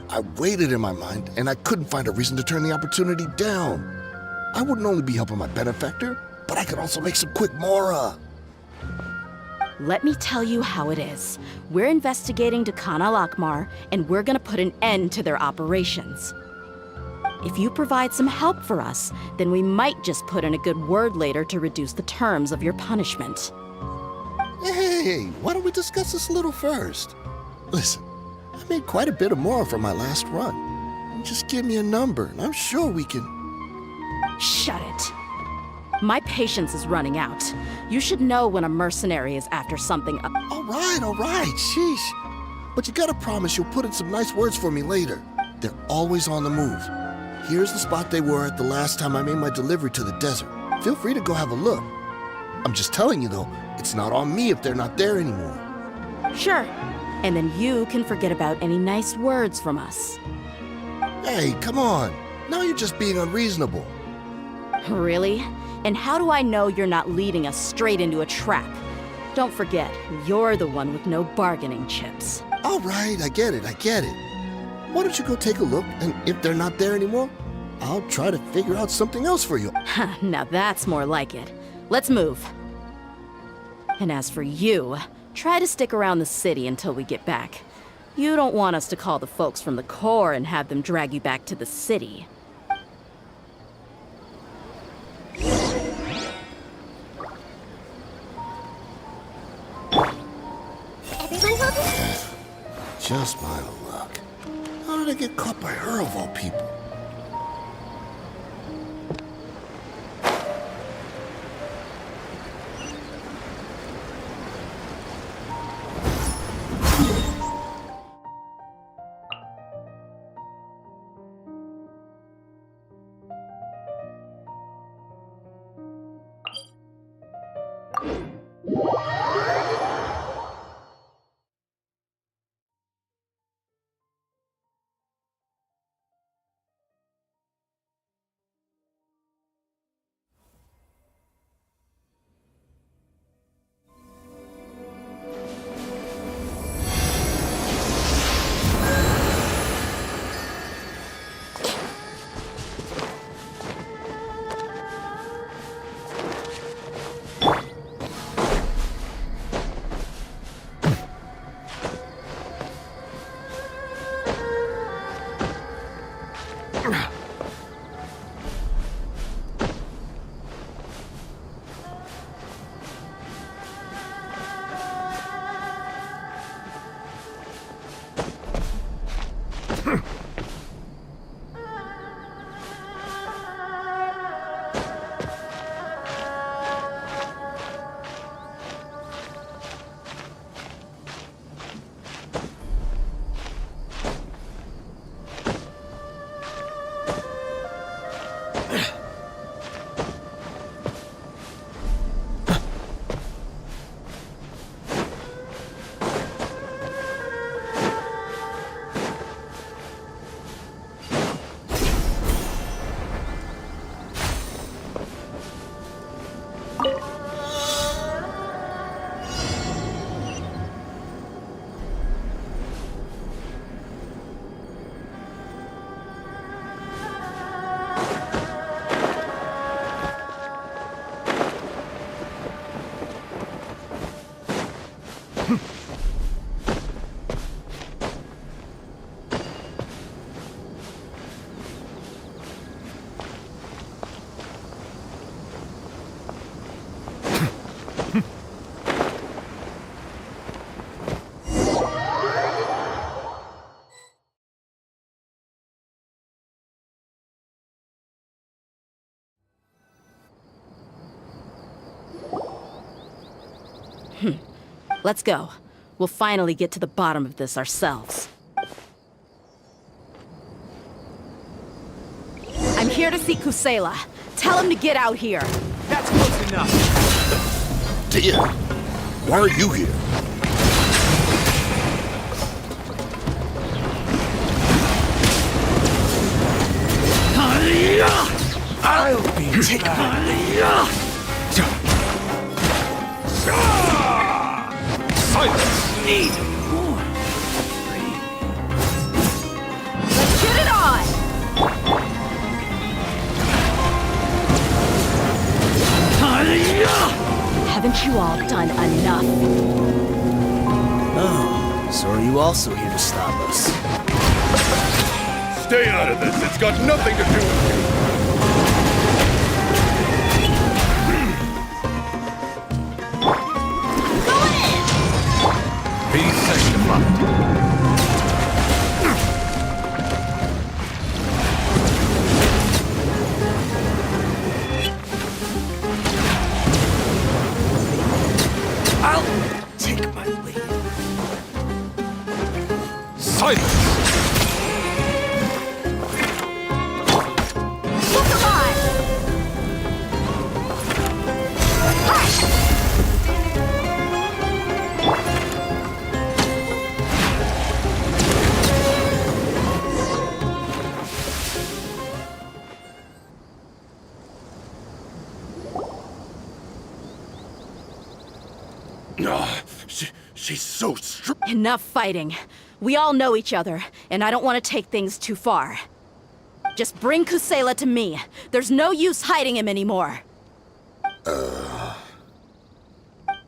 I weighed it in my mind, and I couldn't find a reason to turn the opportunity down. I wouldn't only be helping my benefactor, but I could also make some quick Mora. Let me tell you how it is. We're investigating Dakan al-Akhmar, and we're gonna put an end to their operations. If you provide some help for us, then we might just put in a good word later to reduce the terms of your punishment. Hey, why don't we discuss this a little first? Listen, I made quite a bit of Mora from my last run. Just give me a number, and I'm sure we can... Shut it. My patience is running out. You should know when a mercenary is after something. All right, sheesh. But you gotta promise you'll put in some nice words for me later. They're always on the move. Here's the spot they were at the last time I made my delivery to the desert. Feel free to go have a look. I'm just telling you though, it's not on me if they're not there anymore. Sure. And then you can forget about any nice words from us. Hey, come on. Now you're just being unreasonable. Really? And how do I know you're not leading us straight into a trap? Don't forget, you're the one with no bargaining chips. All right, I get it. Why don't you go take a look, and if they're not there anymore, I'll try to figure out something else for you. Now that's more like it. Let's move. And as for you, try to stick around the city until we get back. You don't want us to call the folks from the Corps and have them drag you back to the city. Everyone hold it. Just my luck. How did I get caught by her of all people? Let's go. We'll finally get to the bottom of this ourselves. I'm here to see Kusela. Tell him to get out here. That's close enough. Dehya, why are you here? I'll be back. Silence! Need more. Let's get it on! Haven't you all done enough? Oh, so are you also here to stop us? Stay out of this. It's got nothing to do with you. Be sanctified. I'll take my lead. Silence! Look alive! She's so strong. Enough fighting. We all know each other, and I don't want to take things too far. Just bring Kusela to me. There's no use hiding him anymore.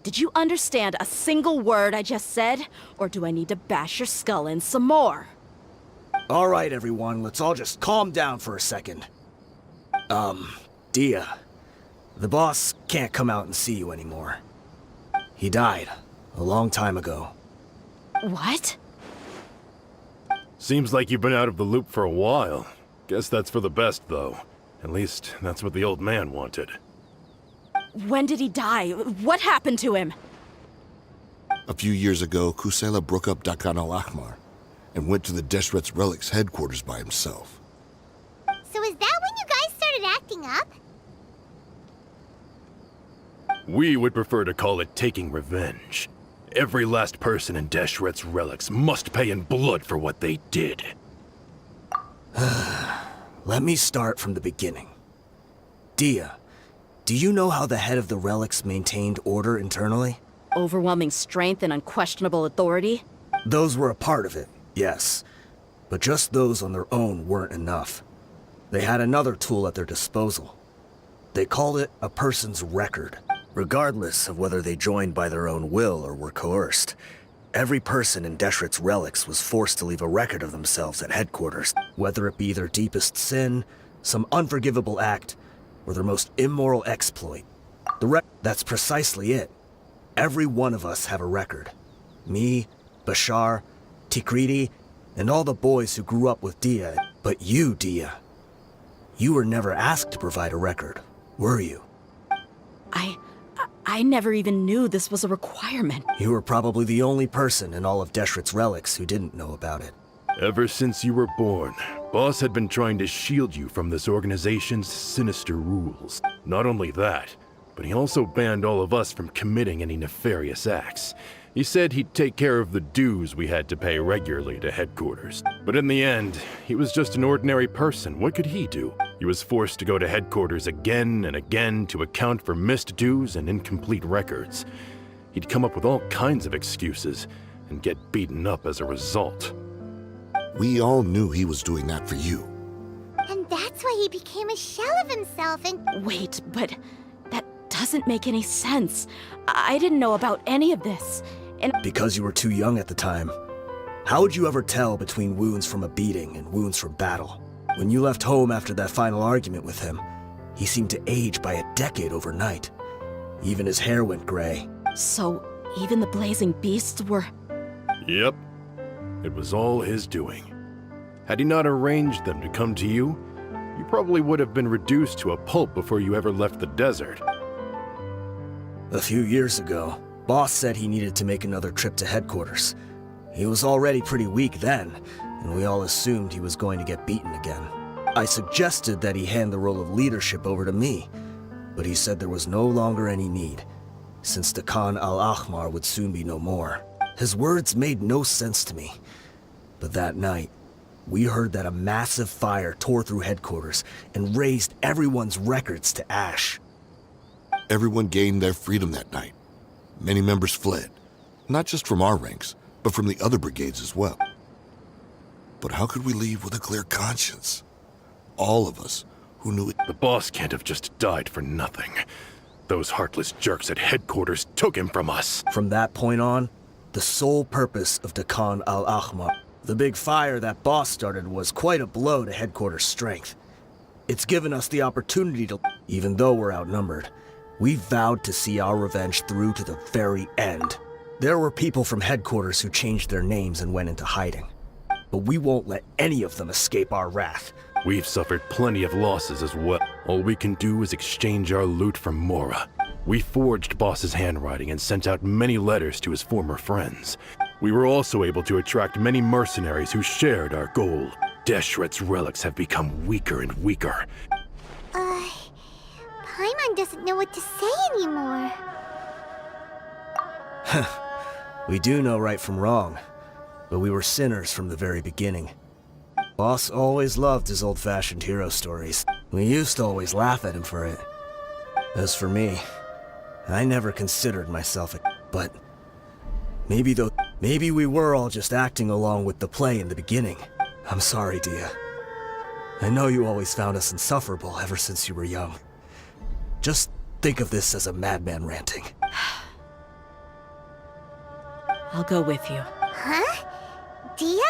Did you understand a single word I just said? Or do I need to bash your skull in some more? All right, everyone, let's all just calm down for a second. Dehya, the boss can't come out and see you anymore. He died a long time ago. What? Seems like you've been out of the loop for a while. Guess that's for the best, though. At least, that's what the old man wanted. When did he die? What happened to him? A few years ago, Kusela broke up Dakan al-Ahmar and went to the Deshret's Relics headquarters by himself. So is that when you guys started acting up? We would prefer to call it taking revenge. Every last person in Deshret's Relics must pay in blood for what they did. Let me start from the beginning. Dehya, do you know how the head of the Relics maintained order internally? Overwhelming strength and unquestionable authority? Those were a part of it, yes. But just those on their own weren't enough. They had another tool at their disposal. They called it a person's record. Regardless of whether they joined by their own will or were coerced, every person in Deshret's Relics was forced to leave a record of themselves at headquarters, whether it be their deepest sin, some unforgivable act, or their most immoral exploit. That's precisely it. Every one of us have a record. Me, Bashar, Tikriti, and all the boys who grew up with Dehya. But you, Dehya, you were never asked to provide a record, were you? I never even knew this was a requirement. You were probably the only person in all of Deshret's Relics who didn't know about it. Ever since you were born, Boss had been trying to shield you from this organization's sinister rules. Not only that, but he also banned all of us from committing any nefarious acts. He said he'd take care of the dues we had to pay regularly to headquarters. But in the end, he was just an ordinary person. What could he do? He was forced to go to headquarters again and again to account for missed dues and incomplete records. He'd come up with all kinds of excuses and get beaten up as a result. We all knew he was doing that for you. And that's why he became a shell of himself and... Wait, but that doesn't make any sense. I didn't know about any of this. And Because you were too young at the time. How would you ever tell between wounds from a beating and wounds from battle? When you left home after that final argument with him, he seemed to age by a decade overnight. Even his hair went gray. so even the blazing beasts were... Yep. It was all his doing. Had he not arranged them to come to you, you probably would have been reduced to a pulp before you ever left the desert. A few years ago, Boss said he needed to make another trip to headquarters. He was already pretty weak then, and we all assumed he was going to get beaten again. I suggested that he hand the role of leadership over to me, but he said there was no longer any need, since the Khan al-Ahmar would soon be no more. His words made no sense to me, but that night, we heard that a massive fire tore through headquarters and razed everyone's records to ash. Everyone gained their freedom that night. Many members fled, not just from our ranks, but from the other brigades as well. But how could we leave with a clear conscience? All of us who knew it. The boss can't have just died for nothing. Those heartless jerks at headquarters took him from us. From that point on, the sole purpose of the Khan al-Ahmar, the big fire that Boss started, was quite a blow to headquarters' strength. It's given us the opportunity to, even though we're outnumbered, we vowed to see our revenge through to the very end. There were people from headquarters who changed their names and went into hiding. But we won't let any of them escape our wrath. We've suffered plenty of losses as well. All we can do is exchange our loot from Mora. We forged Boss's handwriting and sent out many letters to his former friends. We were also able to attract many mercenaries who shared our goal. Deshret's relics have become weaker and weaker. Paimon doesn't know what to say anymore. We do know right from wrong, but we were sinners from the very beginning. Boss always loved his old-fashioned hero stories. We used to always laugh at him for it. As for me, I never considered myself a... But maybe we were all just acting along with the play in the beginning. I'm sorry, Dehya. I know you always found us insufferable ever since you were young. Just think of this as a madman ranting. I'll go with you. Huh? Dia?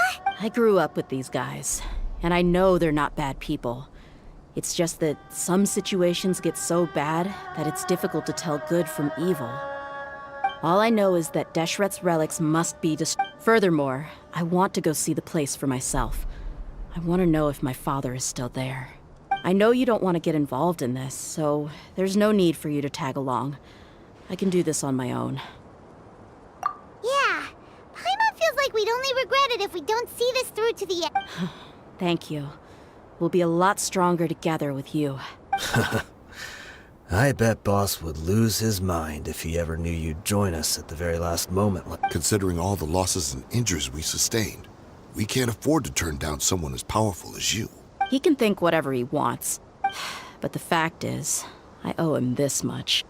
I grew up with these guys, and I know they're not bad people. It's just that some situations get so bad that it's difficult to tell good from evil. All I know is that Deshret's relics must be destroyed. Furthermore, I want to go see the place for myself. I want to know if my father is still there. I know you don't want to get involved in this, so there's no need for you to tag along. I can do this on my own. Yeah. Paimon feels like we'd only regret it if we don't see this through to the end. Thank you. We'll be a lot stronger together with you. I bet Boss would lose his mind if he ever knew you'd join us at the very last moment. Considering all the losses and injuries we sustained, we can't afford to turn down someone as powerful as you. He can think whatever he wants. But the fact is, I owe him this much.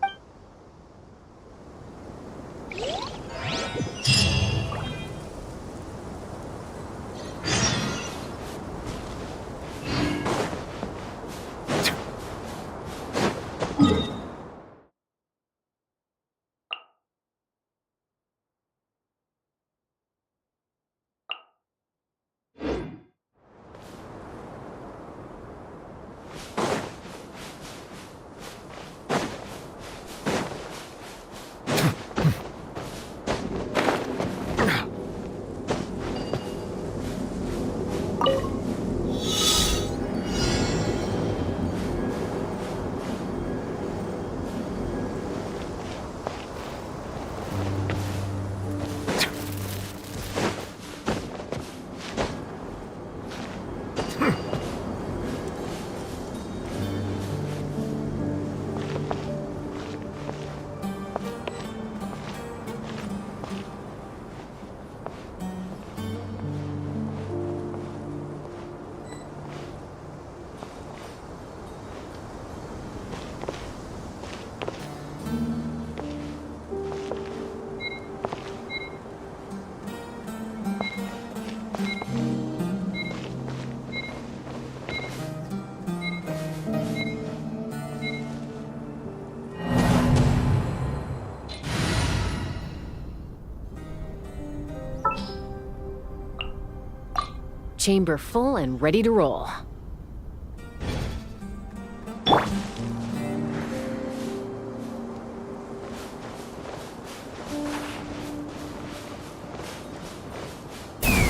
Chamber full and ready to roll.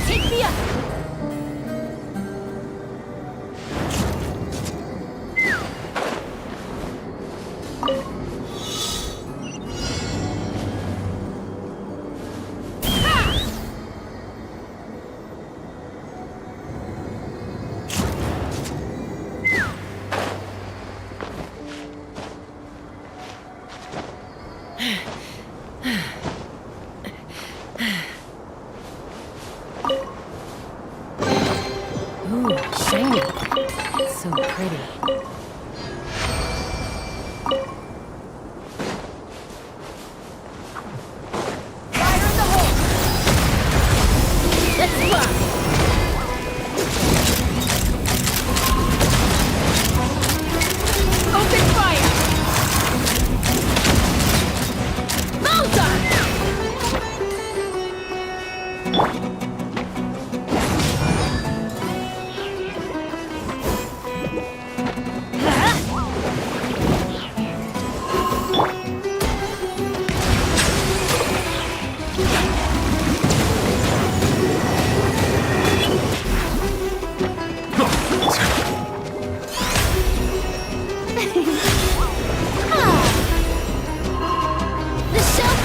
Take me up! Ooh, shiny. So pretty. Fire in the hole! Let's fly! Open fire! Bullseye! The shelf!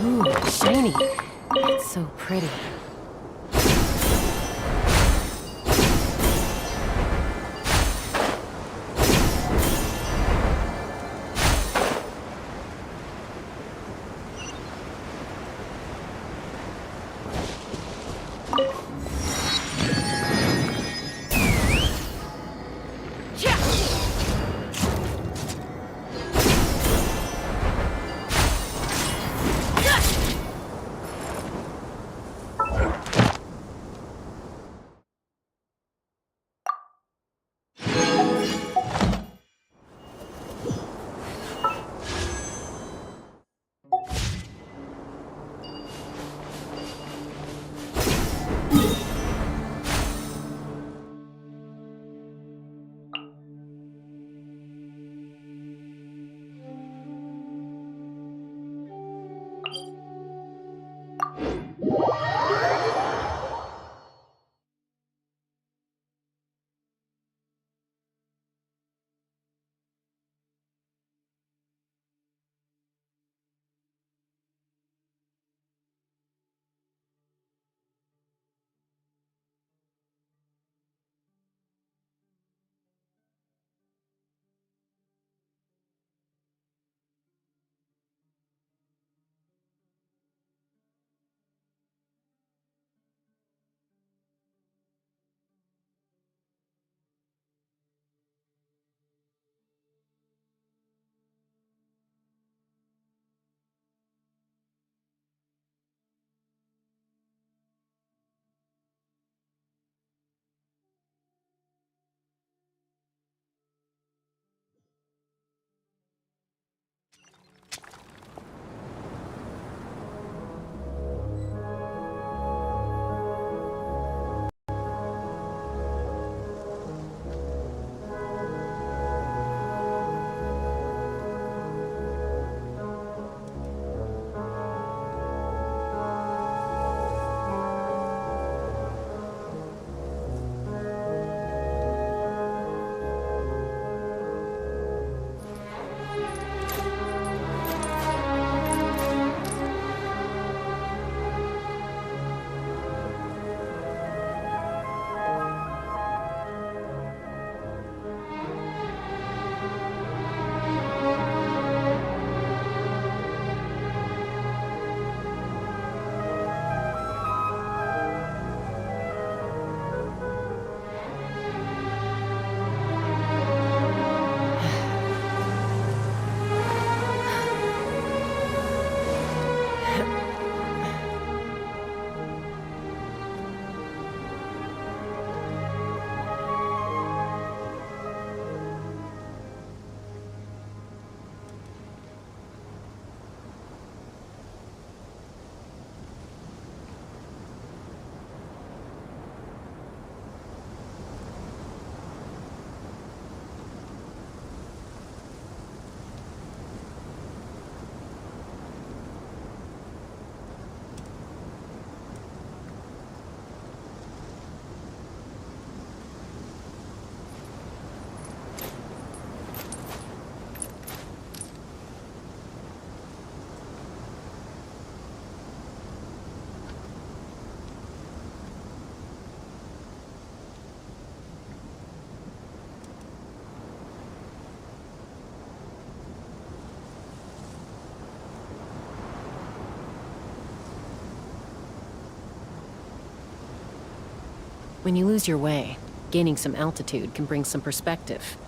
Ooh, shiny. It's so pretty. When you lose your way, gaining some altitude can bring some perspective.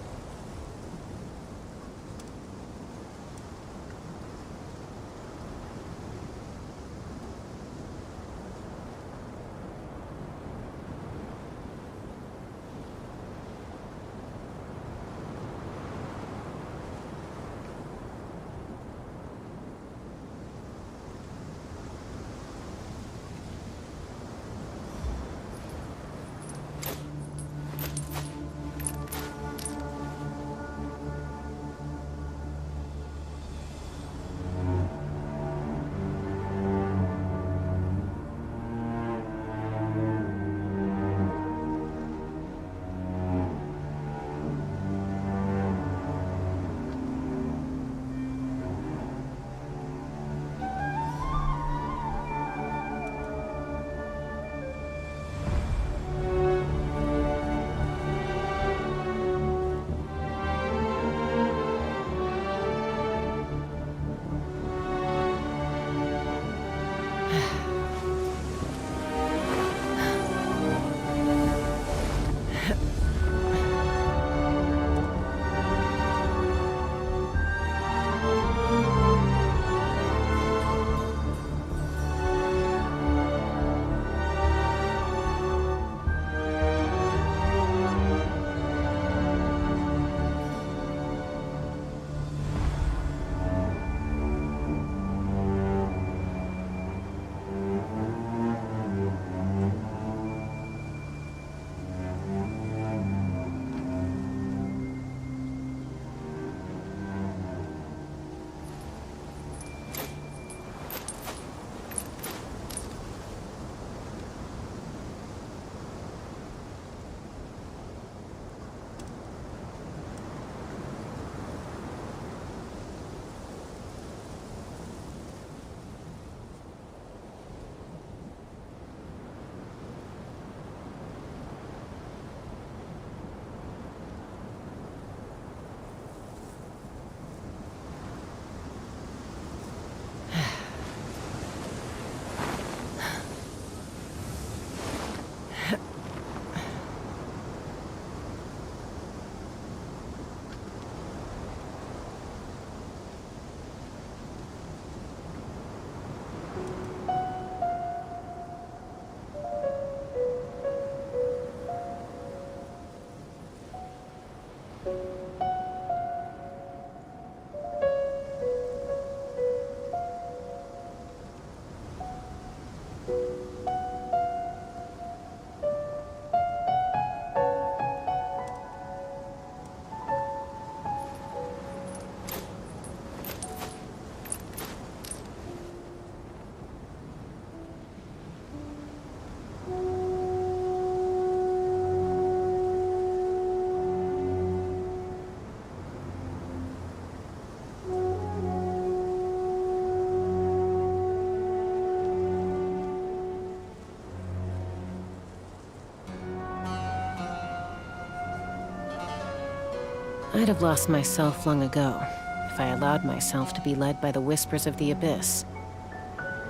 I'd have lost myself long ago if I allowed myself to be led by the whispers of the abyss.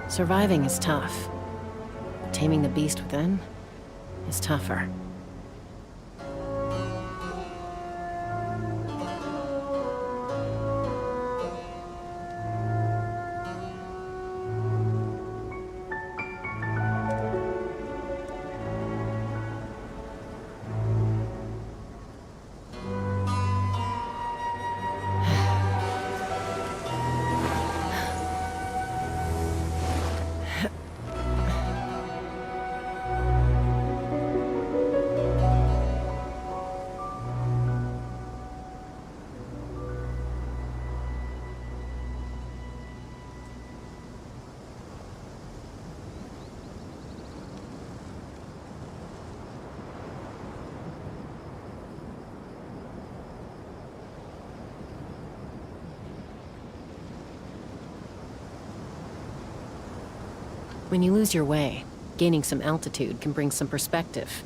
Surviving is tough. Taming the beast within is tougher. When you lose your way, gaining some altitude can bring some perspective.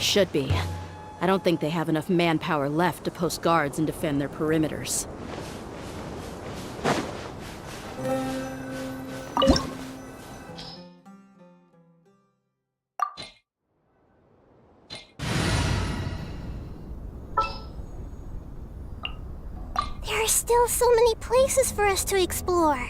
Should be. I don't think they have enough manpower left to post guards and defend their perimeters. There are still so many places for us to explore.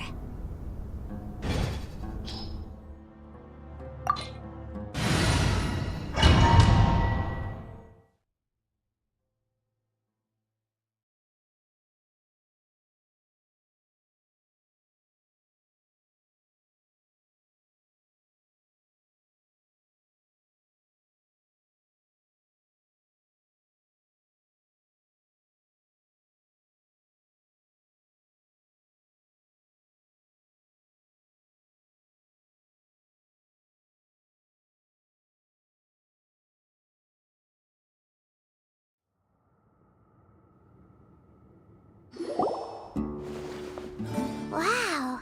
Wow.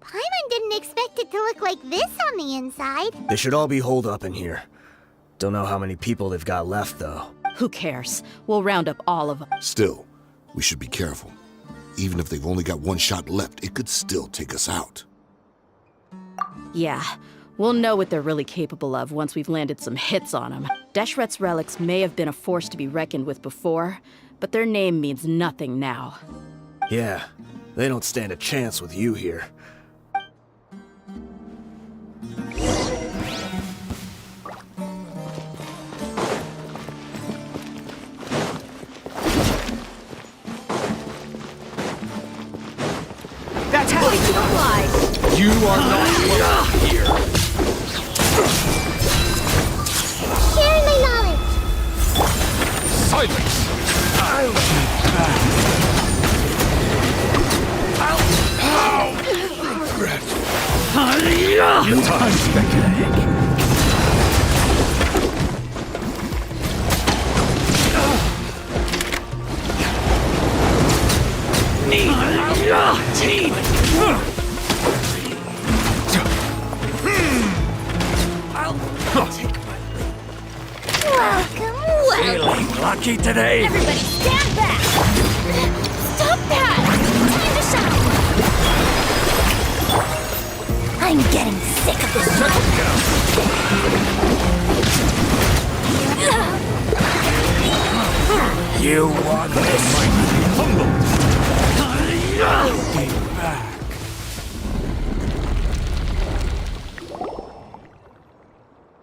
Paimon didn't expect it to look like this on the inside. They should all be holed up in here. Don't know how many people they've got left, though. Who cares? We'll round up all of them. Still, we should be careful. Even if they've only got one shot left, it could still take us out. Yeah, We'll know what they're really capable of once we've landed some hits on them. Deshret's relics may have been a force to be reckoned with before, but their name means nothing now. Yeah, they don't stand a chance with you here. That's how you are not welcome here. Sharing my knowledge. Silence! I'll be back. Regret. The time's beckoning. Welcome. Feeling lucky today? Everybody stand back! Stop that! Time to shout! I'm getting sick of this. You want this? Humble. I'll be back.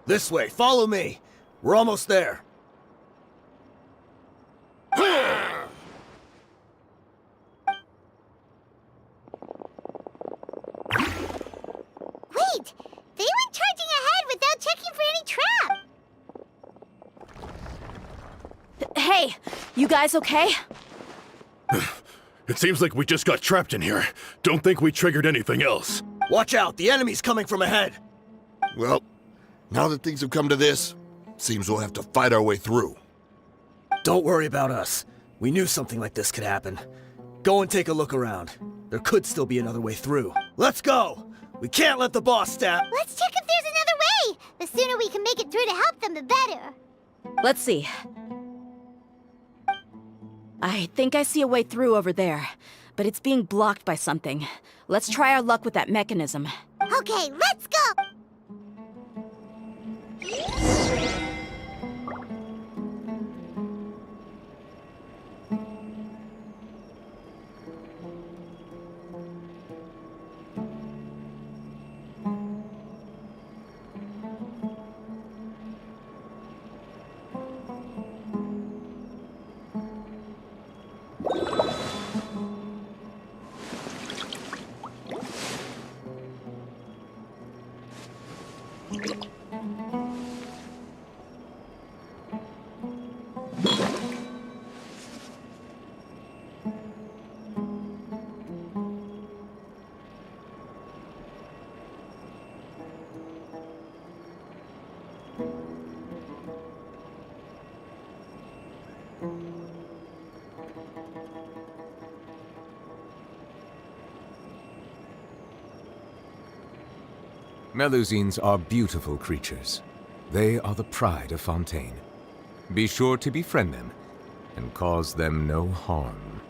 This way, follow me. We're almost there. Wait, they went charging ahead without checking for any trap. Hey, you guys okay? It seems like we just got trapped in here. Don't think we triggered anything else. Watch out, the enemy's coming from ahead. Well, now that things have come to this, seems we'll have to fight our way through. Don't worry about us. We knew something like this could happen. Go and take a look around. There could still be another way through. Let's go! We can't let the boss stab. Let's check if there's another way. The sooner we can make it through to help them, the better. Let's see. I think I see a way through over there, but it's being blocked by something. Let's try our luck with that mechanism. Okay, let's go. Melusines are beautiful creatures. They are the pride of Fontaine. Be sure to befriend them and cause them no harm.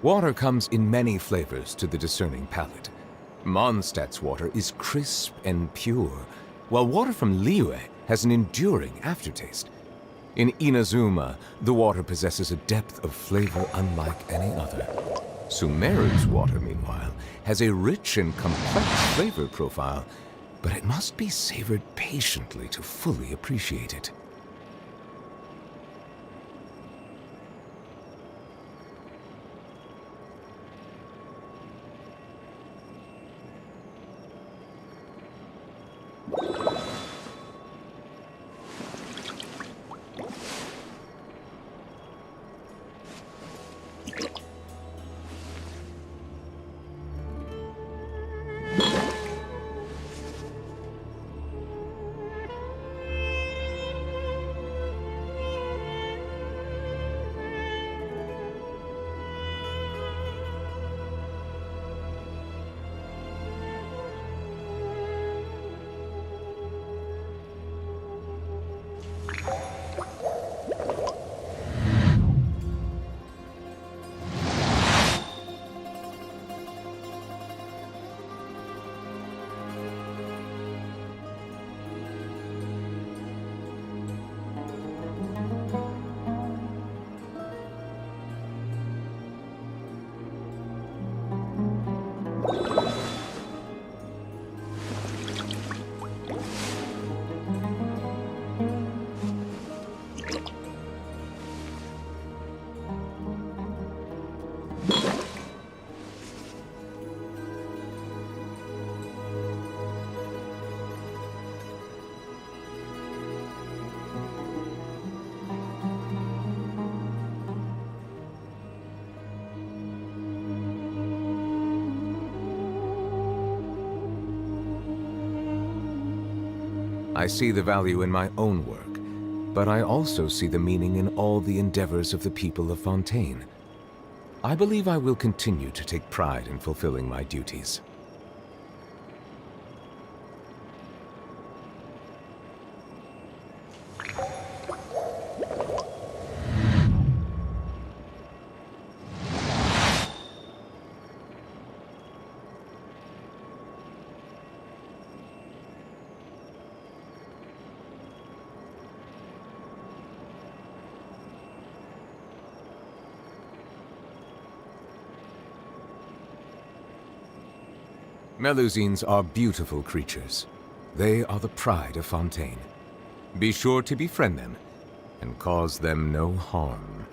Water comes in many flavors to the discerning palate. Mondstadt's water is crisp and pure, while water from Liyue has an enduring aftertaste. In Inazuma, the water possesses a depth of flavor unlike any other. Sumeru's water, meanwhile, has a rich and complex flavor profile, but it must be savored patiently to fully appreciate it. I see the value in my own work, but I also see the meaning in all the endeavors of the people of Fontaine. I believe I will continue to take pride in fulfilling my duties. Melusines are beautiful creatures. They are the pride of Fontaine. Be sure to befriend them and cause them no harm.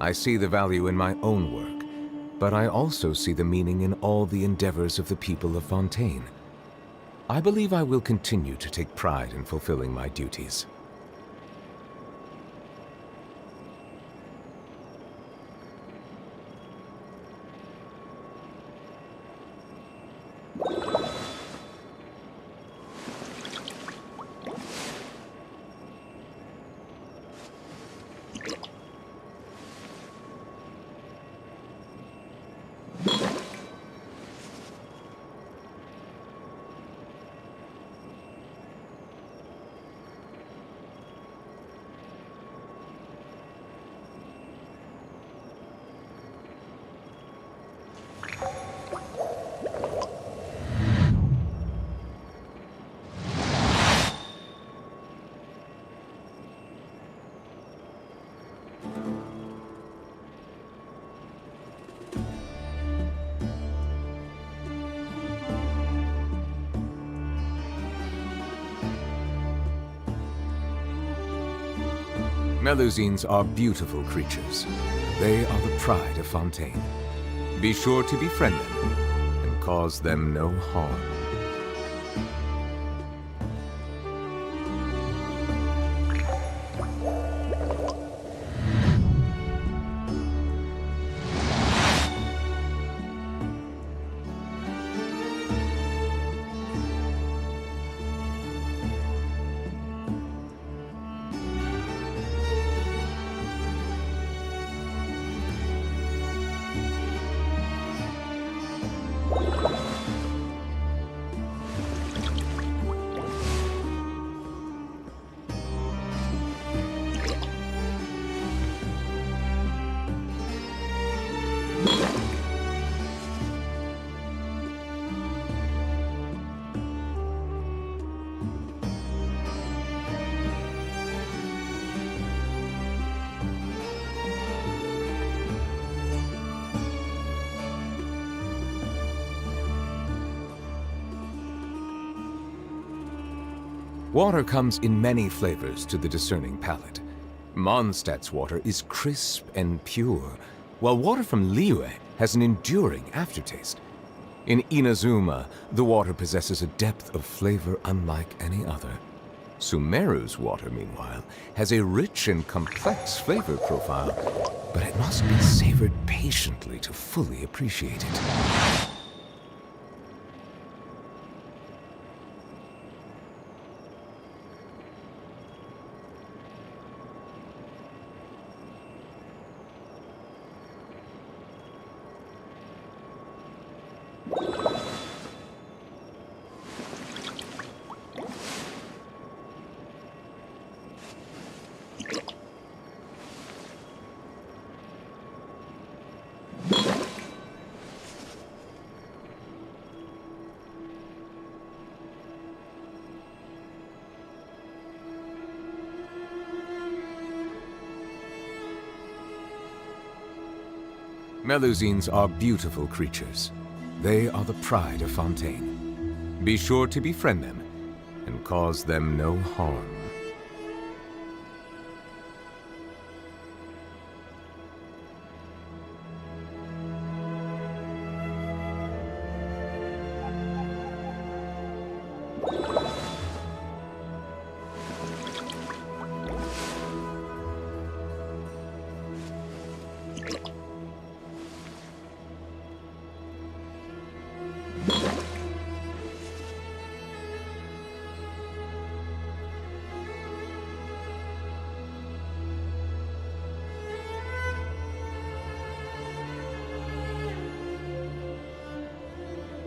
I see the value in my own work, but I also see the meaning in all the endeavors of the people of Fontaine. I believe I will continue to take pride in fulfilling my duties. Melusines are beautiful creatures. They are the pride of Fontaine. Be sure to befriend them and cause them no harm. Water comes in many flavors to the discerning palate. Mondstadt's water is crisp and pure, while water from Liyue has an enduring aftertaste. In Inazuma, the water possesses a depth of flavor unlike any other. Sumeru's water, meanwhile, has a rich and complex flavor profile, but it must be savored patiently to fully appreciate it. Melusines are beautiful creatures. They are the pride of Fontaine. Be sure to befriend them and cause them no harm.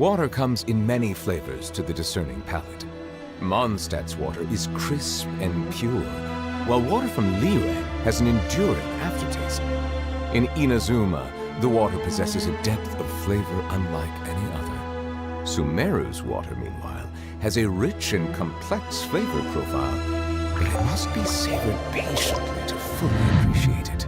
Water comes in many flavors to the discerning palate. Mondstadt's water is crisp and pure, while water from Liyue has an enduring aftertaste. In Inazuma, the water possesses a depth of flavor unlike any other. Sumeru's water, meanwhile, has a rich and complex flavor profile, but it must be savored patiently to fully appreciate it.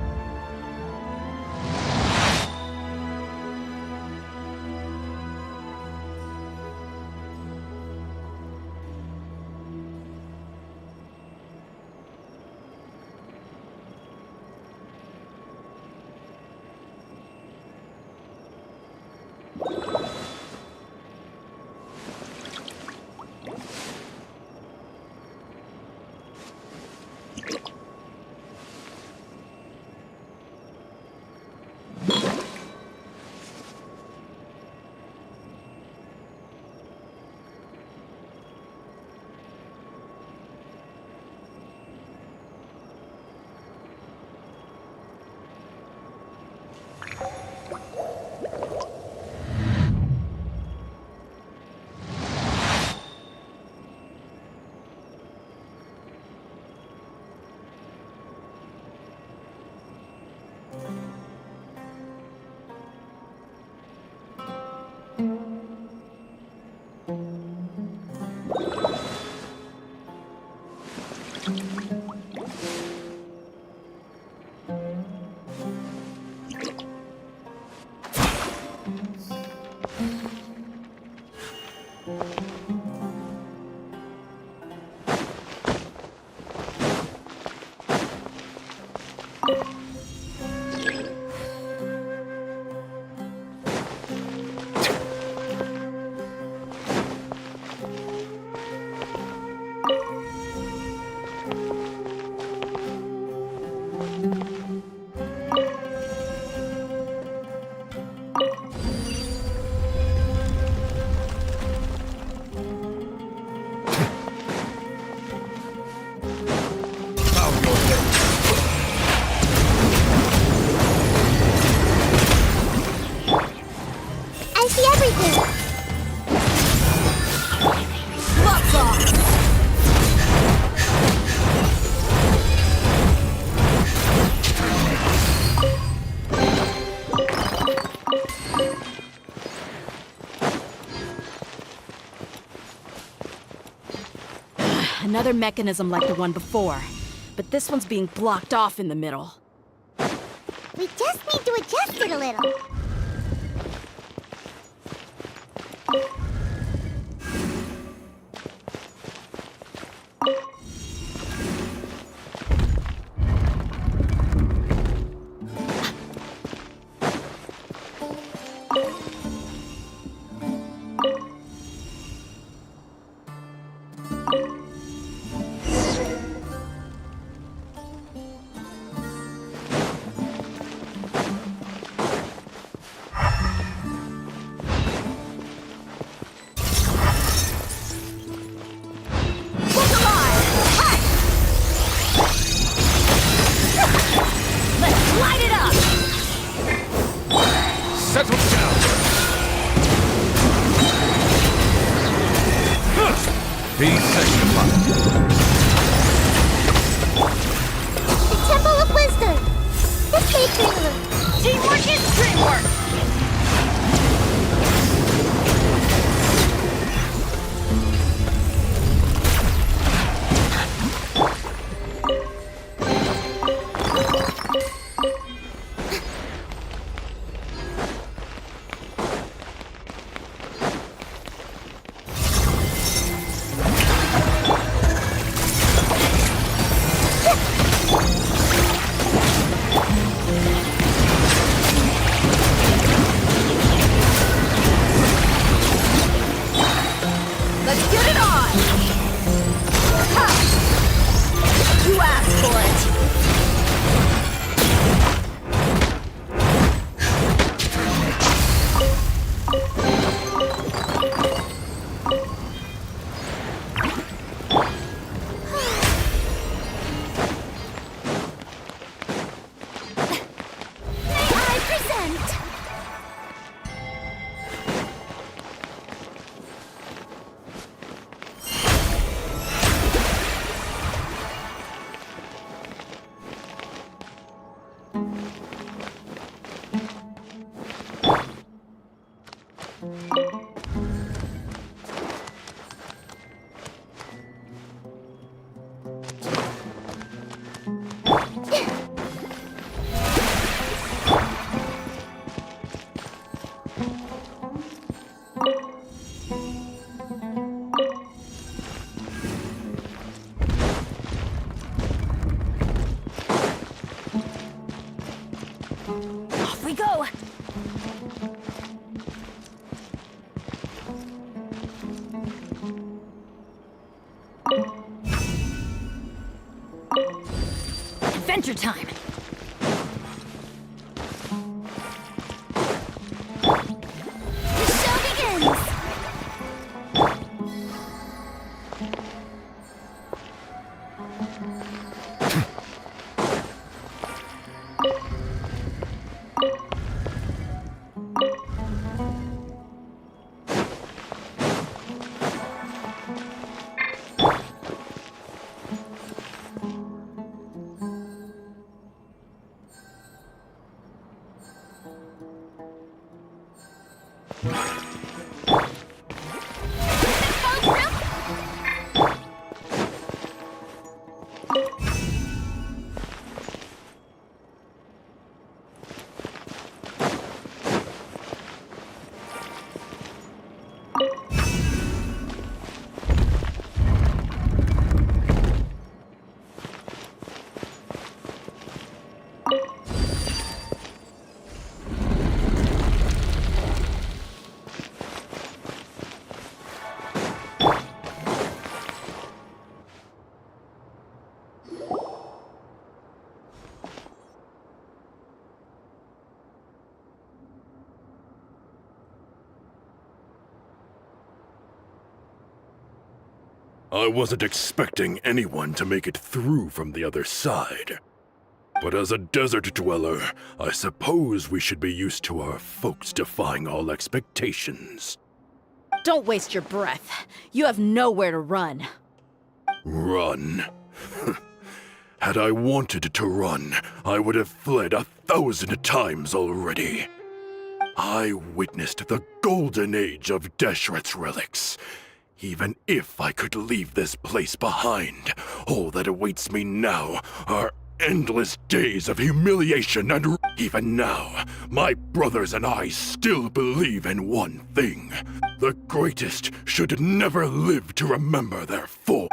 Another mechanism like the one before, but this one's being blocked off in the middle. We just need to adjust it a little. Settle down! Be sanctified. The Temple of Wisdom. The Patriot. Teamwork is dreamwork. Let's get it on! Ha! You asked for it! May I present? Off we go! Adventure time! The show begins. I wasn't expecting anyone to make it through from the other side. But as a desert dweller, I suppose we should be used to our folks defying all expectations. Don't waste your breath. You have nowhere to run. Run? Had I wanted to run, I would have fled 1,000 times already. I witnessed the golden age of Deshret's relics. Even if I could leave this place behind, all that awaits me now are endless days of humiliation and even now, my brothers and I still believe in one thing. The greatest should never live to remember their fall.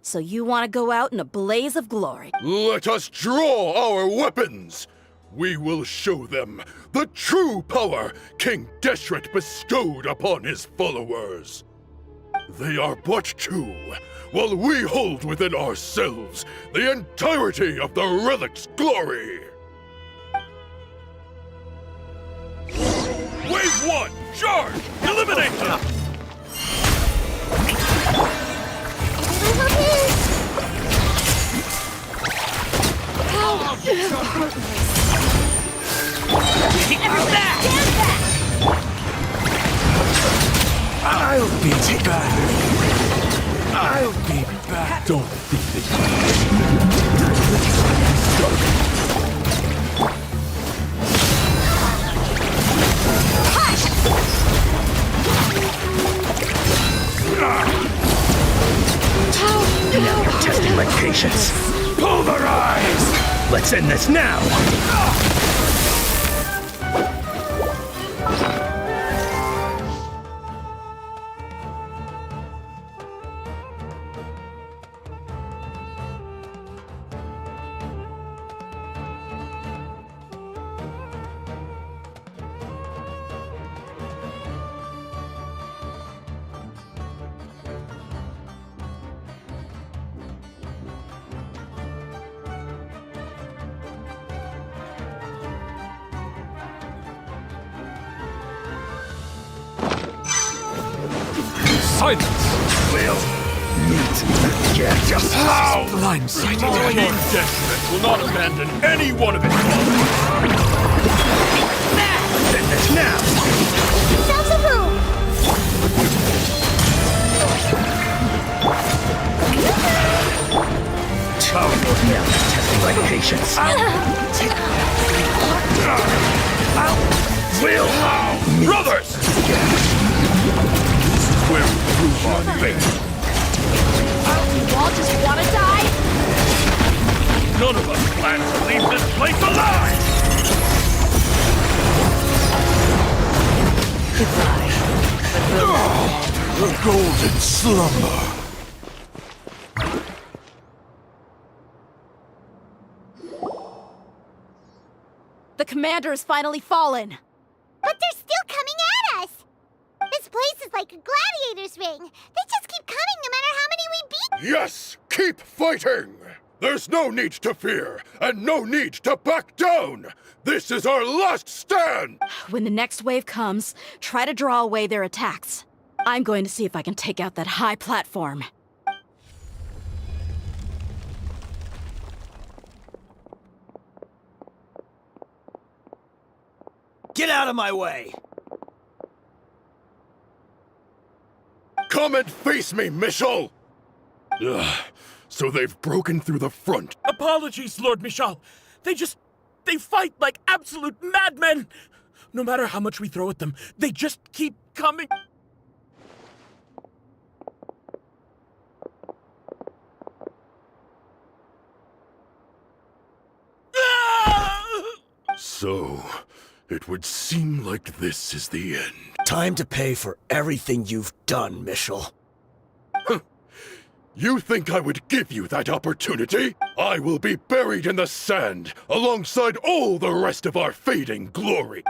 So you want to go out in a blaze of glory. Let us draw our weapons! We will show them the true power King Deshret bestowed upon his followers. They are but two, while we hold within ourselves the entirety of the relic's glory. Wave 1, charge! Eliminate them! I'll be back. I'll be back. Don't think Now you're testing my patience. Pulverize! Let's end this now! silence! We'll meet again. Just how? Blindsided. King Deshret will not abandon any one of his followers. Let's end this now! Sounds a room! Now you're testing my patience. We'll meet. Brothers! Where we prove our faith. You all just want to die? None of us plan to leave this place alive! The golden slumber. The commander has finally fallen. But they're still coming at us! This place is like a gladiator's ring. They just keep coming no matter how many we beat. Yes! Keep fighting! There's no need to fear, and no need to back down! This is our last stand! When the next wave comes, try to draw away their attacks. I'm going to see if I can take out that high platform. Get out of my way! Come and face me, Michel! Ugh, so they've broken through the front. Apologies, Lord Michal. They fight like absolute madmen. No matter how much we throw at them, they just keep coming. So, it would seem like this is the end. Time to pay for everything you've done, Michel. You think I would give you that opportunity? I will be buried in the sand, alongside all the rest of our fading glory.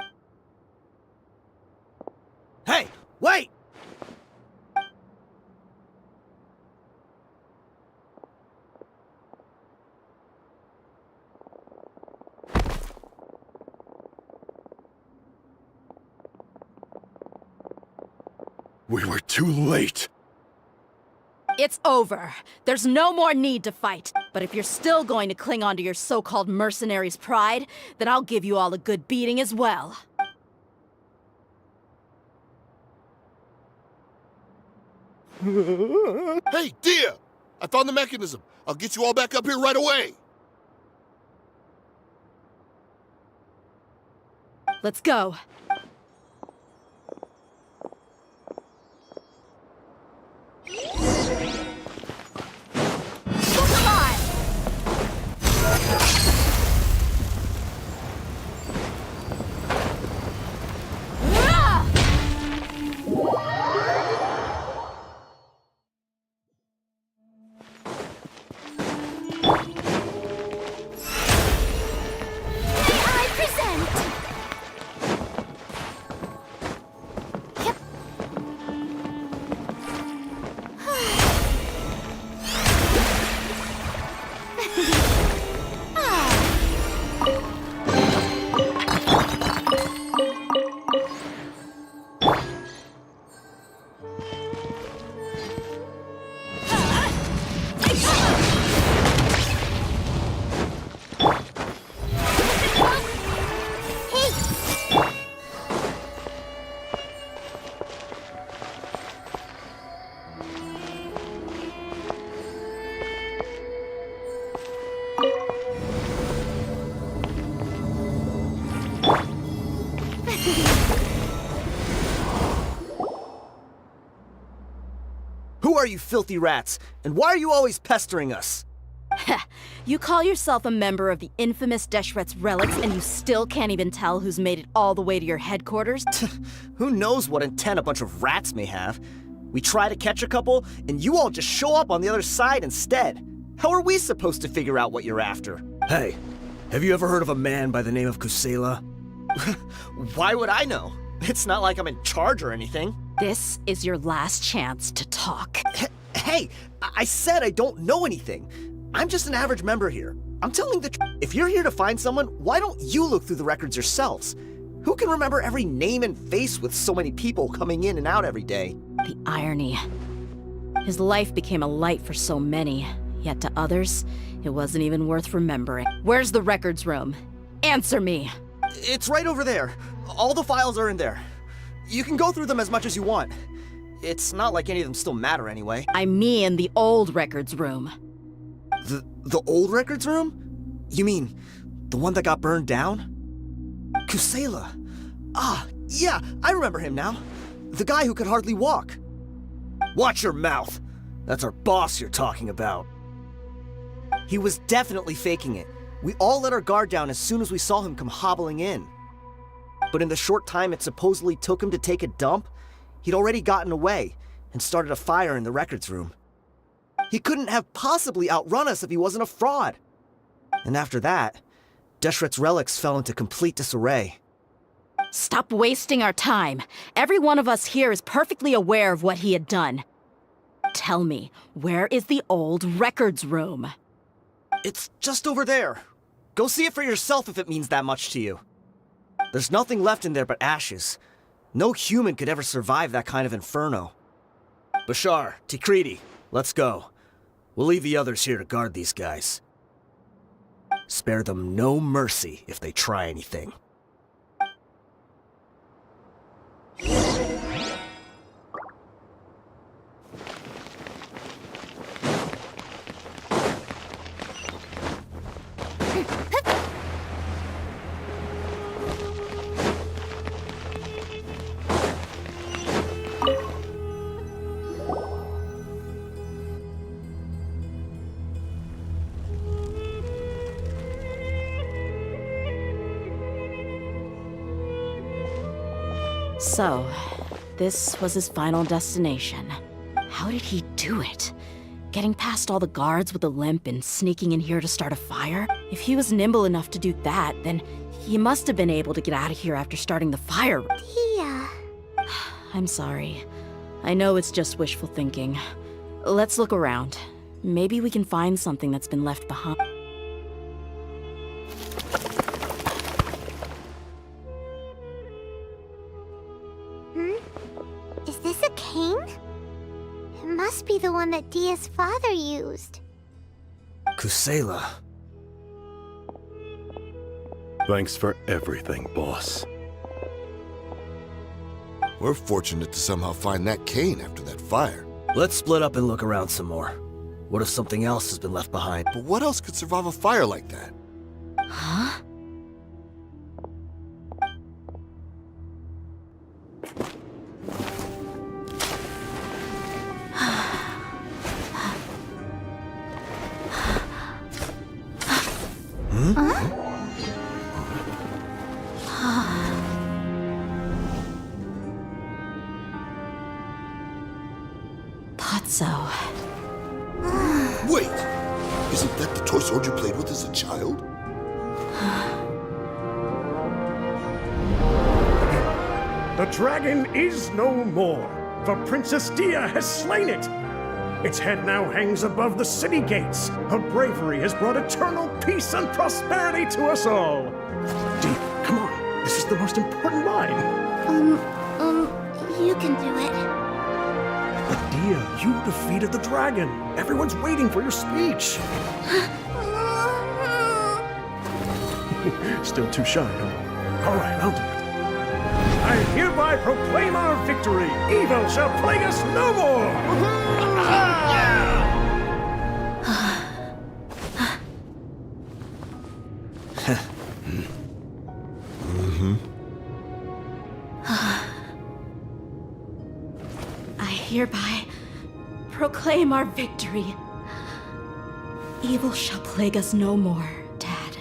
Hey, wait! We were too late. It's over. There's no more need to fight. But if you're still going to cling on to your so-called mercenary's pride, then I'll give you all a good beating as well. Hey, Dehya! I found the mechanism. I'll get you all back up here right away. Let's go. I present. Yep. Who are you filthy rats? And why are you always pestering us? You call yourself a member of the infamous Deshret's relics, and you still can't even tell who's made it all the way to your headquarters? Who knows what intent a bunch of rats may have? We try to catch a couple, and you all just show up on the other side instead. How are we supposed to figure out what you're after? Hey, have you ever heard of a man by the name of Kusela? Why would I know? It's not like I'm in charge or anything. This is your last chance to talk. Hey, I said I don't know anything. I'm just an average member here. I'm telling the truth. If you're here to find someone, why don't you look through the records yourselves? Who can remember every name and face with so many people coming in and out every day? The irony. His life became a light for so many, yet to others, it wasn't even worth remembering. Where's the records room? Answer me! It's right over there. All the files are in there. You can go through them as much as you want. It's not like any of them still matter anyway. I mean the old records room. The old records room? You mean the one that got burned down? Kusela. Ah, yeah, I remember him now. The guy who could hardly walk. Watch your mouth. That's our boss you're talking about. He was definitely faking it. We all let our guard down as soon as we saw him come hobbling in. But in the short time it supposedly took him to take a dump, he'd already gotten away and started a fire in the records room. He couldn't have possibly outrun us if he wasn't a fraud. And after that, Deshret's relics fell into complete disarray. Stop wasting our time. Every one of us here is perfectly aware of what he had done. Tell me, where is the old records room? It's just over there. Go see it for yourself if it means that much to you. There's nothing left in there but ashes. No human could ever survive that kind of inferno. Bashar, Tikriti, let's go. We'll leave the others here to guard these guys. Spare them no mercy if they try anything. So, this was his final destination. How did he do it? Getting past all the guards with a limp and sneaking in here to start a fire? If he was nimble enough to do that, then he must have been able to get out of here after starting the fire. Dehya. I'm sorry. I know it's just wishful thinking. Let's look around. Maybe we can find something that's been left behind. Is this a cane? It must be the one that Dehya's father used. Kusela. Thanks for everything, boss. We're fortunate to somehow find that cane after that fire. Let's split up and look around some more. What if something else has been left behind? But what else could survive a fire like that? Huh? So. Wait! Isn't that the toy sword you played with as a child? The dragon is no more, for Princess Dehya has slain it. Its head now hangs above the city gates. Her bravery has brought eternal peace and prosperity to us all. Dehya, come on. This is the most important line. You can do it. But Dehya, you defeated the dragon. Everyone's waiting for your speech. Still too shy, huh? All right, I'll do it. I hereby proclaim our victory. Evil shall plague us no more. Hereby proclaim our victory. Evil shall plague us no more, Dad.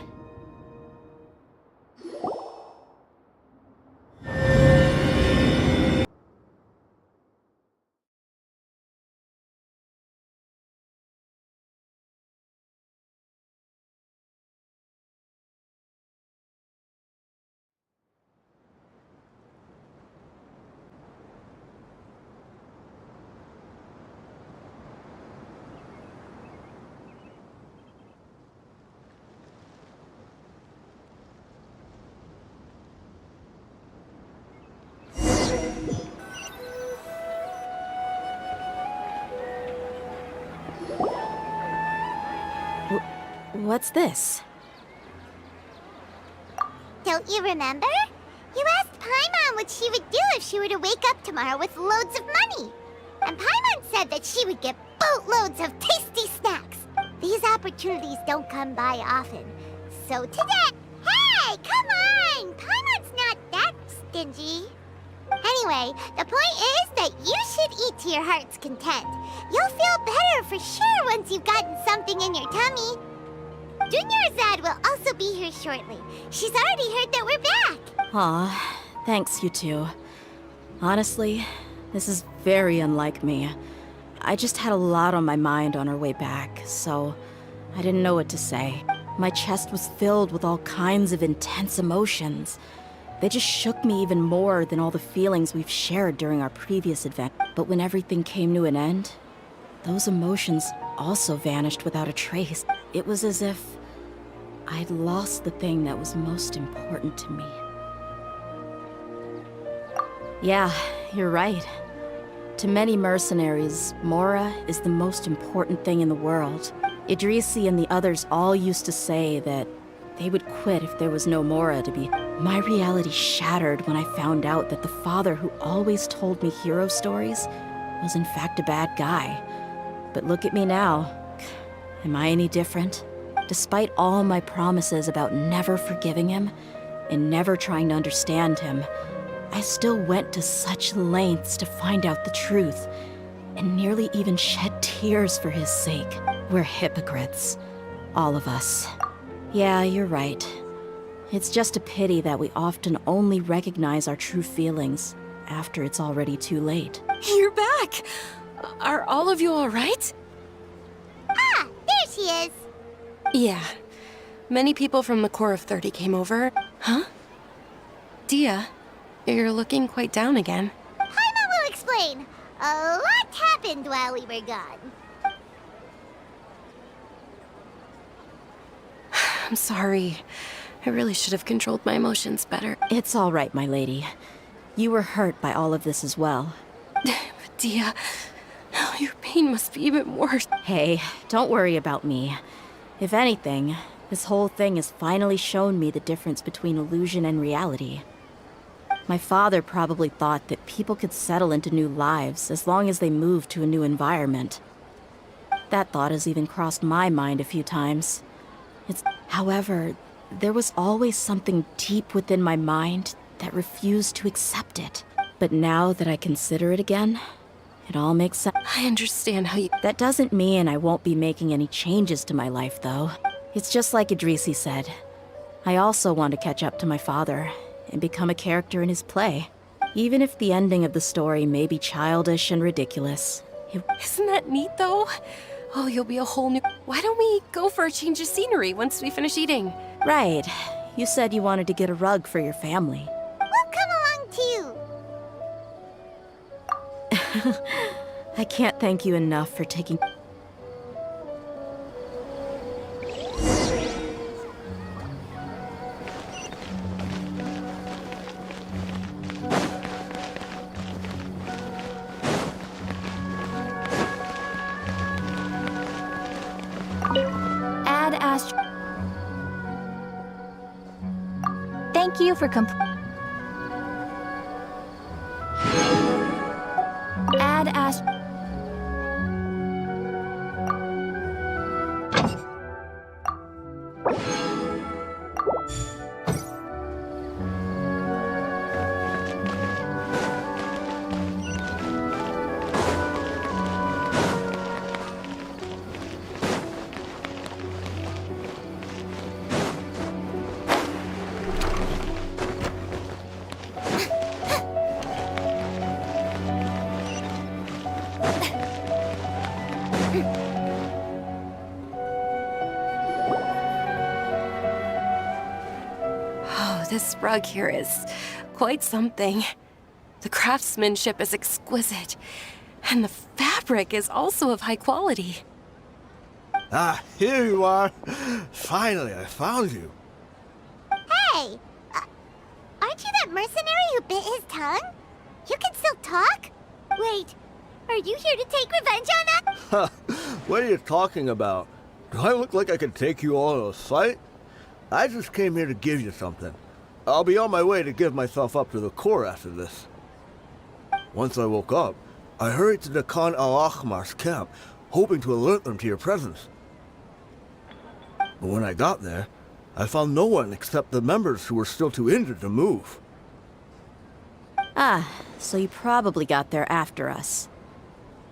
What's this? Don't you remember? You asked Paimon what she would do if she were to wake up tomorrow with loads of money. And Paimon said that she would get boatloads of tasty snacks. These opportunities don't come by often. So today... Hey, come on! Paimon's not that stingy. Anyway, the point is that you should eat to your heart's content. You'll feel better for sure once you've gotten something in your tummy. Junior Azad will also be here shortly. She's already heard that we're back. Aw, thanks you two. Honestly, this is very unlike me. I just had a lot on my mind on our way back, so I didn't know what to say. My chest was filled with all kinds of intense emotions. They just shook me even more than all the feelings we've shared during our previous event. But when everything came to an end, those emotions also vanished without a trace. It was as if I'd lost the thing that was most important to me. Yeah, you're right. To many mercenaries, Mora is the most important thing in the world. Idrisi and the others all used to say that they would quit if there was no Mora to be. My reality shattered when I found out that the father who always told me hero stories was in fact a bad guy. But look at me now. Am I any different? Despite all my promises about never forgiving him and never trying to understand him, I still went to such lengths to find out the truth and nearly even shed tears for his sake. We're hypocrites. All of us. Yeah, you're right. It's just a pity that we often only recognize our true feelings after it's already too late. You're back! Are all of you all right? Ah, there she is. Yeah. Many people from the Corps of 30 came over. Huh? Dehya, you're looking quite down again. Paimon will explain. A lot happened while we were gone. I'm sorry. I really should have controlled my emotions better. It's all right, my lady. You were hurt by all of this as well. But Dehya, your pain must be even worse. Hey, don't worry about me. If anything, this whole thing has finally shown me the difference between illusion and reality. My father probably thought that people could settle into new lives as long as they moved to a new environment. That thought has even crossed my mind a few times. However, there was always something deep within my mind that refused to accept it. But now that I consider it again, it all makes sense. I understand how you... That doesn't mean I won't be making any changes to my life, though. It's just like Idrisi said. I also want to catch up to my father and become a character in his play. Even if the ending of the story may be childish and ridiculous. Isn't that neat, though? Oh, you'll be a whole new... Why don't we go for a change of scenery once we finish eating? Right. You said you wanted to get a rug for your family. We'll come along too. I can't thank you enough for taking... Add Astro. Thank you for Add Astro. This rug here is quite something. The craftsmanship is exquisite, and the fabric is also of high quality. Ah, here you are. Finally, I found you. Hey! Aren't you that mercenary who bit his tongue? You can still talk? Wait, are you here to take revenge on us? Huh, what are you talking about? Do I look like I could take you all in a fight? I just came here to give you something. I'll be on my way to give myself up to the Corps after this. Once I woke up, I hurried to the Khan al-Ahmar's camp, hoping to alert them to your presence. But when I got there, I found no one except the members who were still too injured to move. Ah, so you probably got there after us.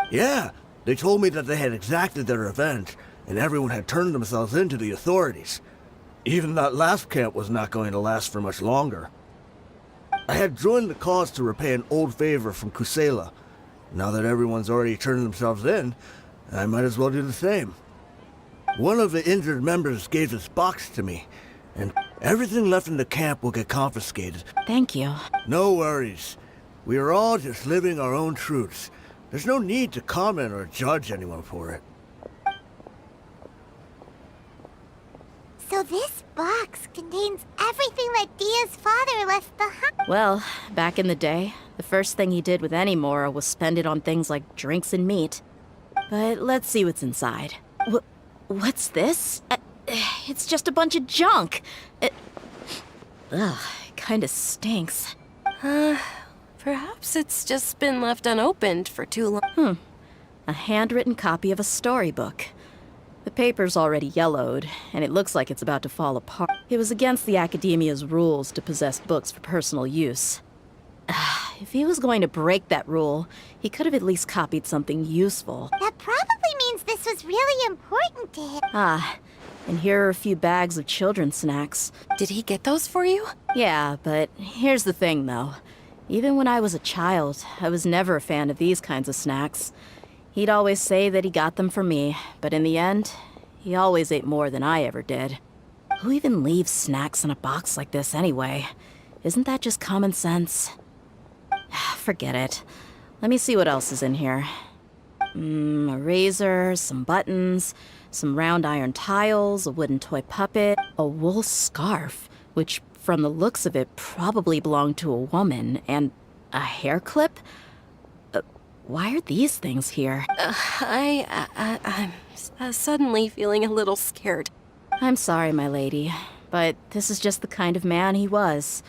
Yeah, they told me that they had exacted their revenge, and everyone had turned themselves in to the authorities. Even that last camp was not going to last for much longer. I had joined the cause to repay an old favor from Kusela. Now that everyone's already turned themselves in, I might as well do the same. One of the injured members gave this box to me, and everything left in the camp will get confiscated. Thank you. No worries. We are all just living our own truths. There's no need to comment or judge anyone for it. So this box contains everything that Dia's father left behind. Well, back in the day, the first thing he did with any Mora was spend it on things like drinks and meat. But let's see what's inside. What's this? It's just a bunch of junk. It kinda stinks. Perhaps it's just been left unopened for too long. A handwritten copy of a storybook. The paper's already yellowed, and it looks like it's about to fall apart. It was against the Academia's rules to possess books for personal use. If he was going to break that rule, he could have at least copied something useful. That probably means this was really important to him. And here are a few bags of children's snacks. Did he get those for you? Yeah, but here's the thing, though. Even when I was a child, I was never a fan of these kinds of snacks. He'd always say that he got them for me, but in the end, he always ate more than I ever did. Who even leaves snacks in a box like this anyway? Isn't that just common sense? Forget it. Let me see what else is in here. A razor, some buttons, some round iron tiles, a wooden toy puppet, a wool scarf, which from the looks of it probably belonged to a woman, and a hair clip? Why are these things here? I'm suddenly feeling a little scared. I'm sorry, my lady, but this is just the kind of man he was.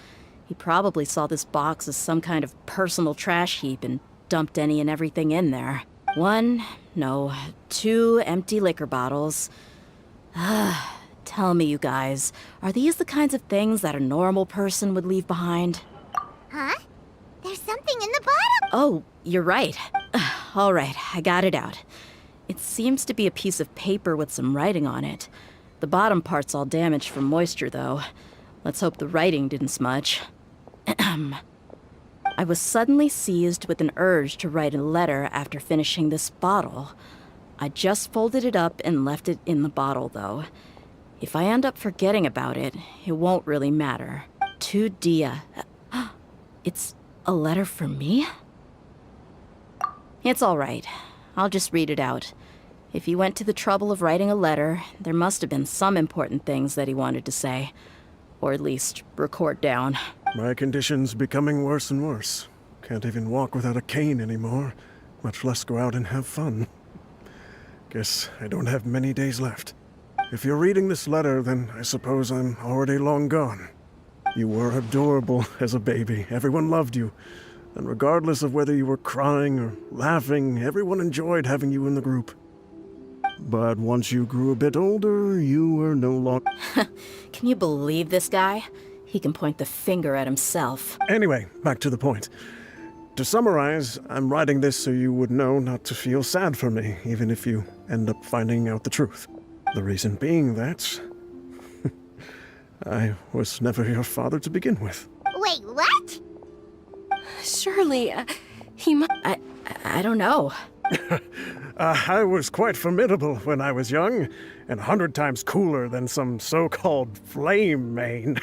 He probably saw this box as some kind of personal trash heap and dumped any and everything in there. 2 empty liquor bottles. Tell me, you guys, are these the kinds of things that a normal person would leave behind? Huh? There's something in the bottom! Oh, you're right. All right, I got it out. It seems to be a piece of paper with some writing on it. The bottom part's all damaged from moisture, though. Let's hope the writing didn't smudge. I was suddenly seized with an urge to write a letter after finishing this bottle. I just folded it up and left it in the bottle, though. If I end up forgetting about it, it won't really matter. To Dehya. It's a letter for me? It's all right. I'll just read it out. If he went to the trouble of writing a letter, there must have been some important things that he wanted to say. Or at least record down. My condition's becoming worse and worse. Can't even walk without a cane anymore, much less go out and have fun. Guess I don't have many days left. If you're reading this letter, then I suppose I'm already long gone. You were adorable as a baby. Everyone loved you. And regardless of whether you were crying or laughing, everyone enjoyed having you in the group. But once you grew a bit older, you were no longer... Can you believe this guy? He can point the finger at himself. Anyway, back to the point. To summarize, I'm writing this so you would know not to feel sad for me, even if you end up finding out the truth. The reason being that... I was never your father to begin with. Wait, what? Surely, he must... I don't know. I was quite formidable when I was young, and 100 times cooler than some so-called flame main.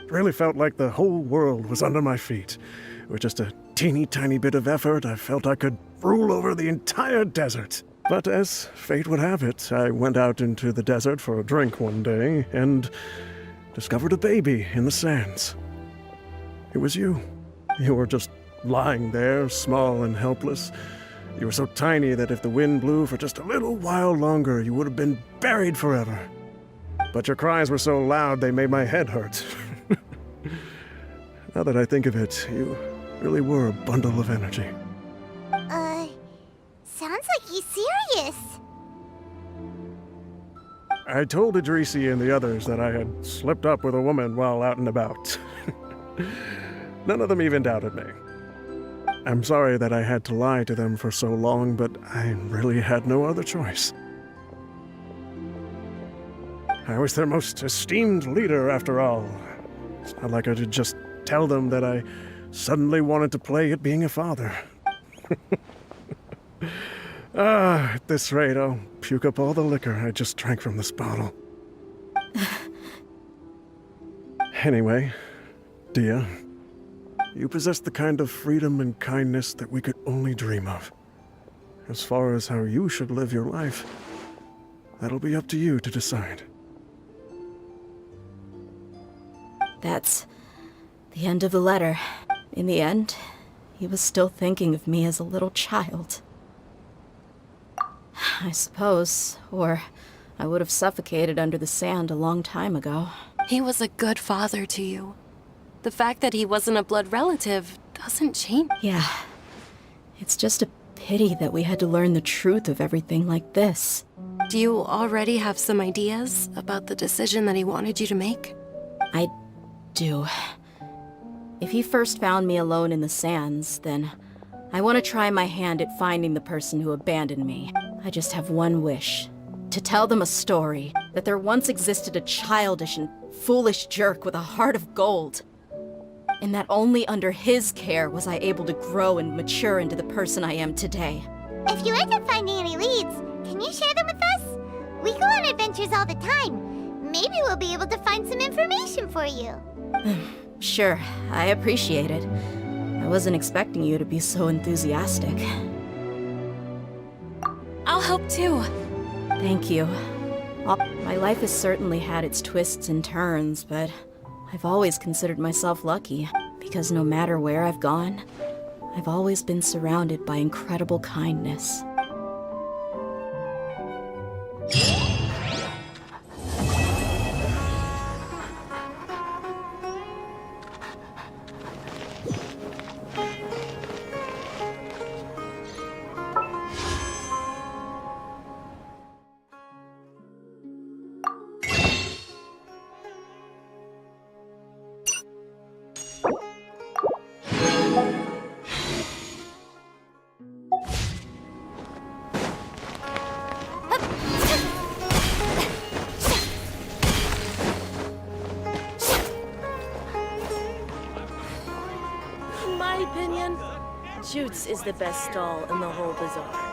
Really felt like the whole world was under my feet. With just a teeny tiny bit of effort, I felt I could rule over the entire desert. But as fate would have it, I went out into the desert for a drink one day and discovered a baby in the sands. It was you. You were just lying there, small and helpless. You were so tiny that if the wind blew for just a little while longer, you would have been buried forever. But your cries were so loud they made my head hurt. Now that I think of it, you really were a bundle of energy. Sounds like he's serious. I told Idrisi and the others that I had slipped up with a woman while out and about. None of them even doubted me. I'm sorry that I had to lie to them for so long, but I really had no other choice. I was their most esteemed leader, after all. It's not like I could just tell them that I suddenly wanted to play at being a father. At this rate, I'll puke up all the liquor I just drank from this bottle. Anyway, Dehya, you possess the kind of freedom and kindness that we could only dream of. As far as how you should live your life, that'll be up to you to decide. That's the end of the letter. In the end, he was still thinking of me as a little child. I suppose, or I would have suffocated under the sand a long time ago. He was a good father to you. The fact that he wasn't a blood relative doesn't change. Yeah. It's just a pity that we had to learn the truth of everything like this. Do you already have some ideas about the decision that he wanted you to make? I do. If he first found me alone in the sands, then I want to try my hand at finding the person who abandoned me. I just have one wish. To tell them a story, that there once existed a childish and foolish jerk with a heart of gold. And that only under his care was I able to grow and mature into the person I am today. If you end up finding any leads, can you share them with us? We go on adventures all the time. Maybe we'll be able to find some information for you. Sure, I appreciate it. I wasn't expecting you to be so enthusiastic. I'll help too. Thank you. My life has certainly had its twists and turns, but I've always considered myself lucky, because no matter where I've gone, I've always been surrounded by incredible kindness. opinion, Jutes is the best stall in the whole bazaar.